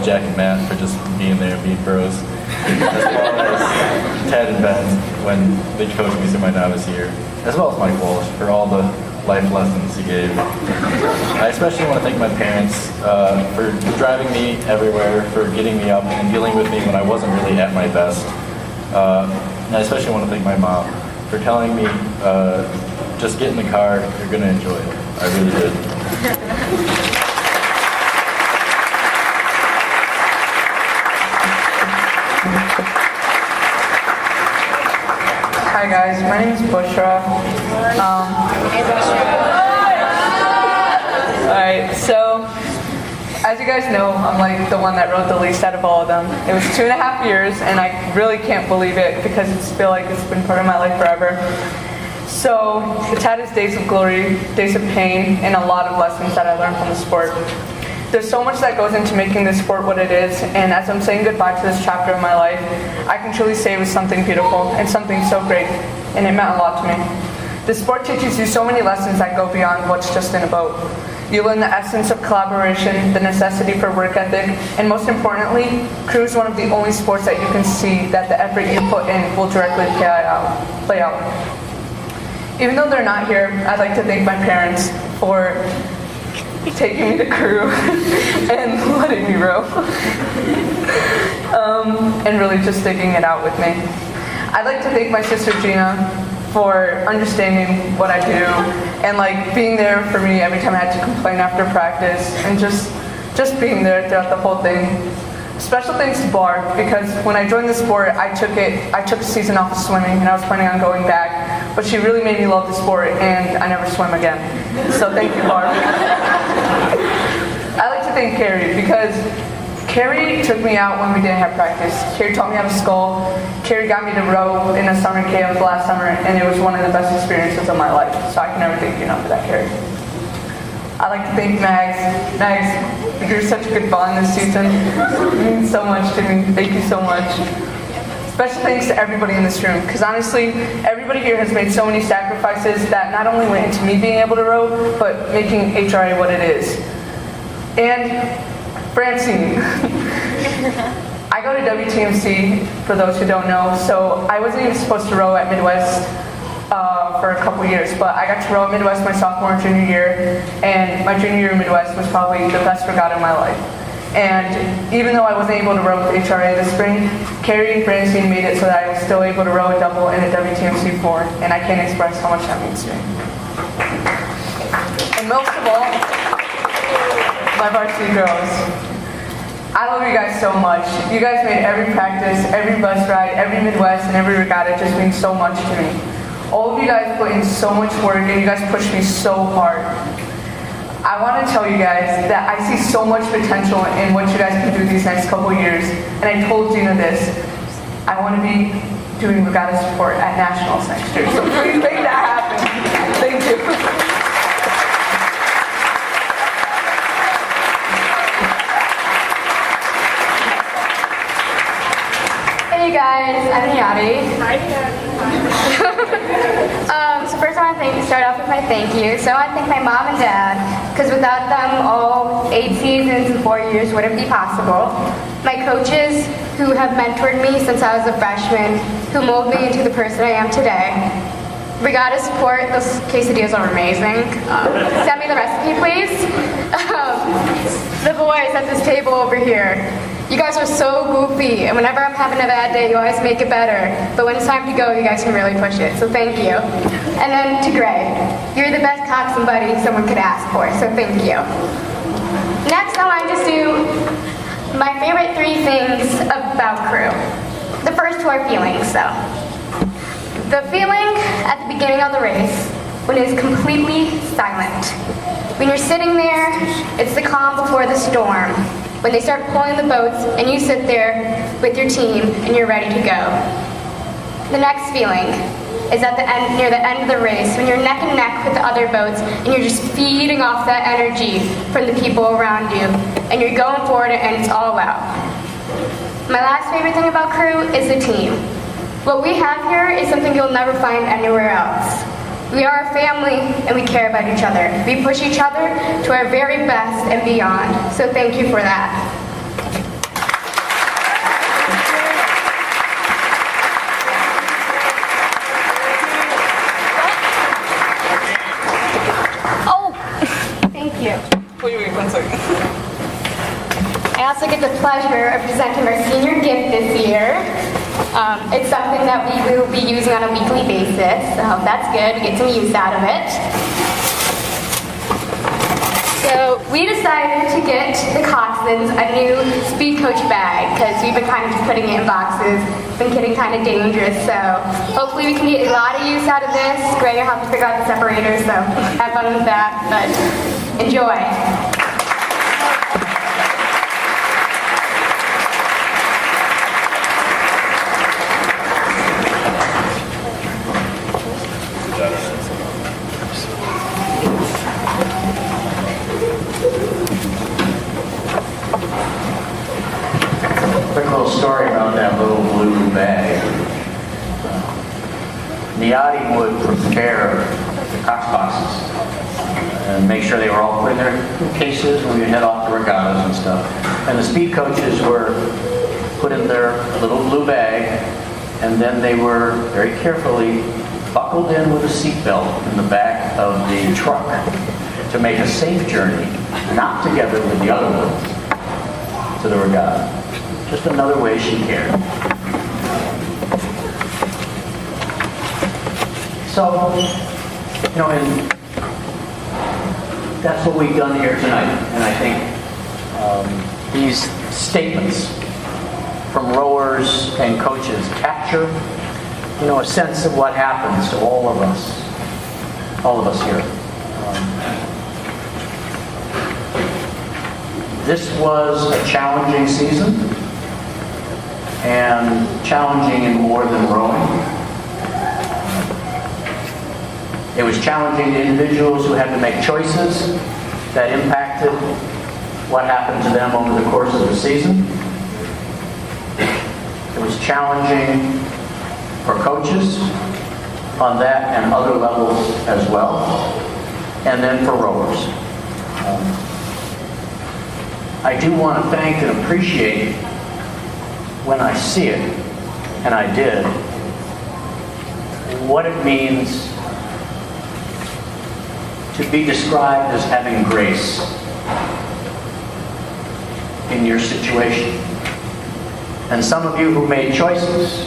Jack and Matt for just being there and being bros, as well as Ted and Ben when they coached me through my novice year, as well as Mike Walsh for all the life lessons he gave. I especially want to thank my parents for driving me everywhere, for getting me up and dealing with me when I wasn't really at my best. And I especially want to thank my mom for telling me, just get in the car, you're going to enjoy it. I really did. Hi guys, my name is Bushra. Alright, so as you guys know, I'm like the one that rode the least out of all of them. It was 2.5 years, and I really can't believe it because I feel like it's been part of my life forever. So it's had its days of glory, days of pain, and a lot of lessons that I learned from the sport. There's so much that goes into making this sport what it is, and as I'm saying goodbye to this chapter of my life, I can truly say it was something beautiful and something so great, and it meant a lot to me. The sport teaches you so many lessons that go beyond what's just in a boat. You learn the essence of collaboration, the necessity for work ethic, and most importantly, crew is one of the only sports that you can see that the effort you put in will directly play out. Even though they're not here, I'd like to thank my parents for taking me to crew and letting me row. And really just sticking it out with me. I'd like to thank my sister Gina for understanding what I do and like being there for me every time I had to complain after practice and just being there throughout the whole thing. Special thanks to Barb, because when I joined the sport, I took a season off of swimming and I was planning on going back, but she really made me love the sport and I never swim again. So thank you, Barb. I'd like to thank Carrie, because Carrie took me out when we didn't have practice. Carrie taught me how to scull. Carrie got me to row in a summer camp last summer, and it was one of the best experiences of my life. So I can never thank you enough for that, Carrie. I'd like to thank Mags. Mags, you're such a good bond this season. It means so much to me. Thank you so much. Special thanks to everybody in this room, because honestly, everybody here has made so many sacrifices that not only went into me being able to row, but making HRA what it is. And Francine. I go to WTMC, for those who don't know, so I wasn't even supposed to row at Midwest for a couple years, but I got to row at Midwest my sophomore and junior year, and my junior year in Midwest was probably the best regatta in my life. And even though I wasn't able to row with HRA this spring, Carrie and Francine made it so that I was still able to row a double in a WTMC 4, and I can't express how much that means to me. And most of all, my varsity girls. I love you guys so much. You guys made every practice, every bus ride, every Midwest, and every regatta just mean so much to me. All of you guys put in so much work, and you guys pushed me so hard. I want to tell you guys that I see so much potential in what you guys can do these next couple years, and I told Gina this. I want to be doing regatta support at Nationals next year, so please make that happen. Thank you. Hey guys, I'm Yadi. Hi, So first I want to start off with my thank you. So I want to thank my mom and dad, because without them all 8 seasons and 4 years wouldn't be possible. My coaches who have mentored me since I was a freshman, who molded me into the person I am today. Regatta support, those quesadillas are amazing. Send me the recipe, please. The boys at this table over here. You guys are so goofy, and whenever I'm having a bad day, you always make it better. But when it's time to go, you guys can really push it, so thank you. And then to Greg, you're the best coxswain buddy someone could ask for, so thank you. Next, I want to just do my favorite 3 things about crew. The first 2 are feelings, so. The feeling at the beginning of the race, when it is completely silent. When you're sitting there, it's the calm before the storm. When they start pulling the boats and you sit there with your team and you're ready to go. The next feeling is at the end, near the end of the race, when you're neck and neck with the other boats and you're just feeding off that energy from the people around you and you're going forward and it's all out. My last favorite thing about crew is the team. What we have here is something you'll never find anywhere else. We are a family and we care about each other. We push each other to our very best and beyond. So thank you for that. Oh, thank you. Wait, 1 second. I also get the pleasure of presenting our senior gift this year. It's something that we will be using on a weekly basis, so that's good. We get some use out of it. So we decided to get the coxswains a new Speed Coach bag, because we've been kind of just putting it in boxes. It's been getting kind of dangerous, so hopefully we can get a lot of use out of this. Greg will have to figure out the separator, so have fun with that, but enjoy. Quick little story about that little blue bag. Niati would prepare the cox boxes and make sure they were all put in their cases when we would head off to regattas and stuff. And the speed coaches were put in their little blue bag, and then they were very carefully buckled in with a seatbelt in the back of the truck to make a safe journey, not together with the other ones, to the regatta. Just another way she cared. So, and that's what we've done here tonight. And I think these statements from rowers and coaches capture, a sense of what happens to all of us here. This was a challenging season, and challenging in more than rowing. It was challenging to individuals who had to make choices that impacted what happened to them over the course of the season. It was challenging for coaches on that and other levels as well, and then for rowers. I do want to thank and appreciate when I see it, and I did, what it means to be described as having grace in your situation. And some of you who made choices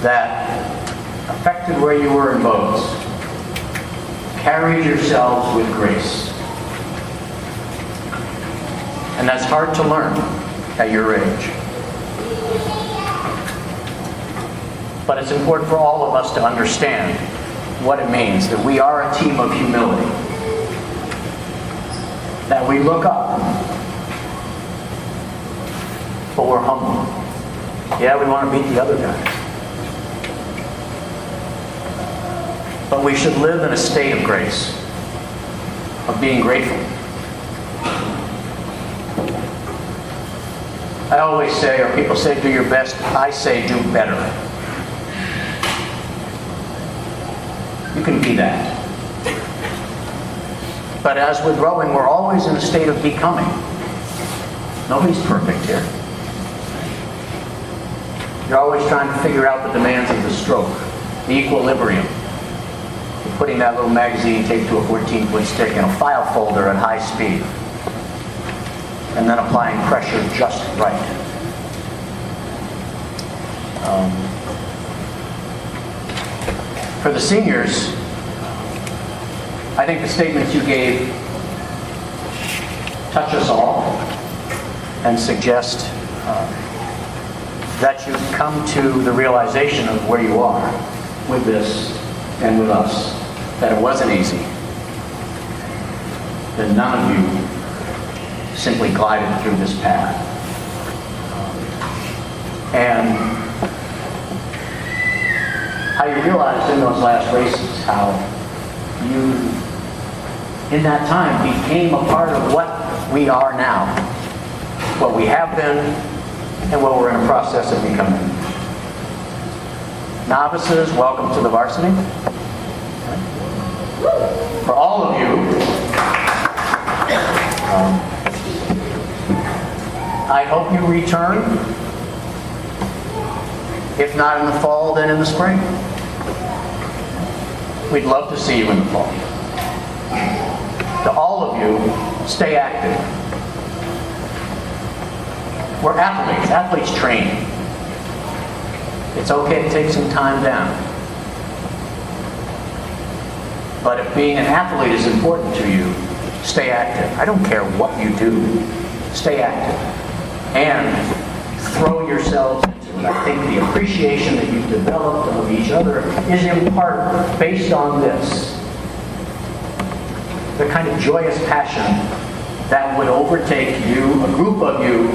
that affected where you were in boats carried yourselves with grace. And that's hard to learn at your age. But it's important for all of us to understand what it means that we are a team of humility. That we look up, but we're humble. Yeah, we want to beat the other guys. But we should live in a state of grace, of being grateful. I always say, or people say, do your best. I say, do better. You can be that. But as with rowing, we're always in a state of becoming. Nobody's perfect here. You're always trying to figure out the demands of the stroke, the equilibrium. You're putting that little magazine taped to a 14-foot stick in a file folder at high speed. And then applying pressure just right. For the seniors, I think the statements you gave touch us all and suggest that you've come to the realization of where you are with this and with us, that it wasn't easy, that none of you simply glided through this path. And how you realized in those last races how you, in that time, became a part of what we are now, what we have been, and what we're in a process of becoming. Novices, welcome to the varsity. For all of you, I hope you return. If not in the fall, then in the spring. We'd love to see you in the fall. To all of you, stay active. We're athletes. Athletes train. It's okay to take some time down. But if being an athlete is important to you, stay active. I don't care what you do. Stay active. And throw yourselves into it. I think the appreciation that you've developed of each other is in part based on this. The kind of joyous passion that would overtake you, a group of you,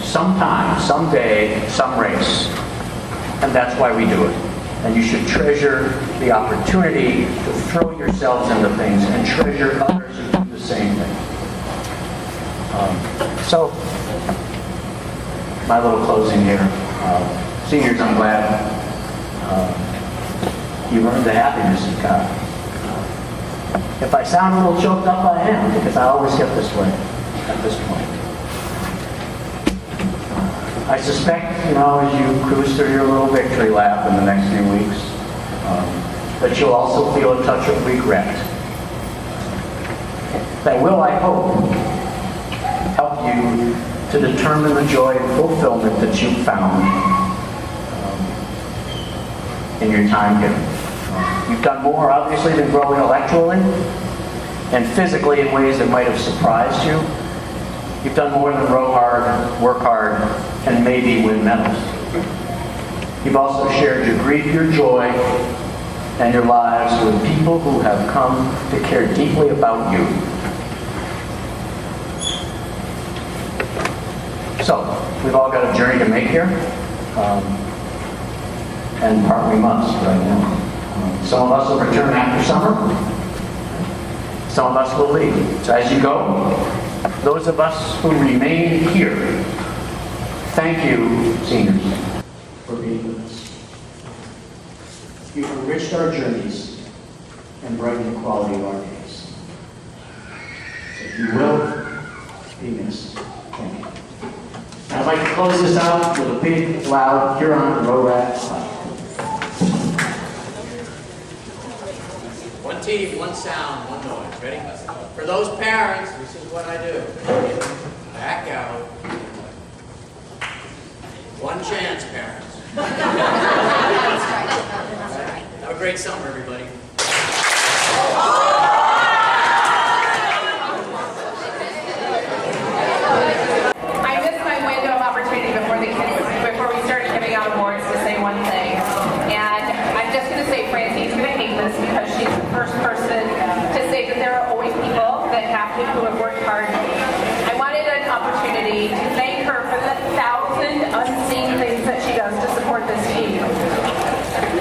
sometime, someday, some race. And that's why we do it. And you should treasure the opportunity to throw yourselves into things and treasure others who do the same thing. So, my little closing here. Seniors, I'm glad you earned the happiness you've got. If I sound a little choked up, I am, because I always get this way at this point. I suspect, as you cruise through your little victory lap in the next few weeks, that you'll also feel a touch of regret. That will, I hope, help you to determine the joy and fulfillment that you found in your time here. You've done more, obviously, than grow intellectually and physically in ways that might have surprised you. You've done more than row hard, work hard, and maybe win medals. You've also shared your grief, your joy, and your lives with people who have come to care deeply about you. So, we've all got a journey to make here, and part we must right now. Some of us will return after summer. Some of us will leave. So as you go, those of us who remain here, thank you, seniors, for being with us. You've enriched our journeys and brightened the quality of our days. So you will be missed. Thank you. And I'd like to close this out with a big, loud Huron row rat clap. One team, one sound, one noise. Ready? For those parents, this is what I do. Back out. One chance, parents. Have a great summer, everybody. I missed my window of opportunity before we started giving out awards to say one thing. And I'm just going to say Francine's going to hate this because she's the first person to say that there are always people that who have worked hard. I wanted an opportunity to thank her for the 1,000 unseen things that she does to support this team.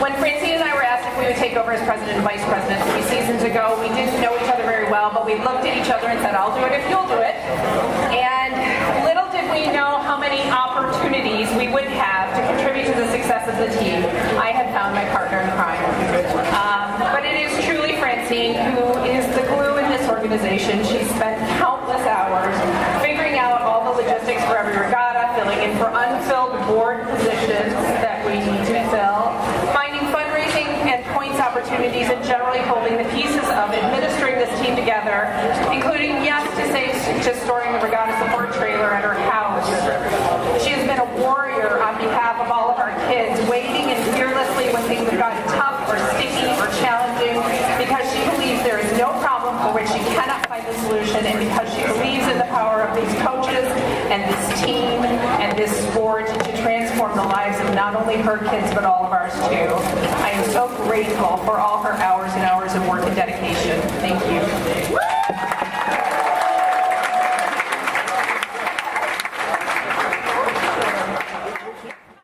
When Francine and I were asked if we would take over as president and vice president 3 seasons ago, we didn't know each other very well, but we looked at each other and said, I'll do it if you'll do it. And little did we know how many opportunities we would have to contribute to the success of the team. I had found my partner in crime. But it is truly Francine who is the glue in this organization. She spent countless hours figuring out all the logistics for every regatta, filling in for unfilled board positions that we need to fill, finding fundraising and points opportunities, and generally holding the pieces of administering this team together, including, yes, to storing the regatta support trailer at her house. She has been a warrior on behalf of all of our kids, waiting and fearlessly when things have gotten tough or sticky or challenging, because she believes there is no problem for which she cannot find the solution, and because she believes in the power of these coaches and this team and this sport to transform the lives of not only her kids but all of ours too. I am so grateful for all her hours and hours of work and dedication. Thank you.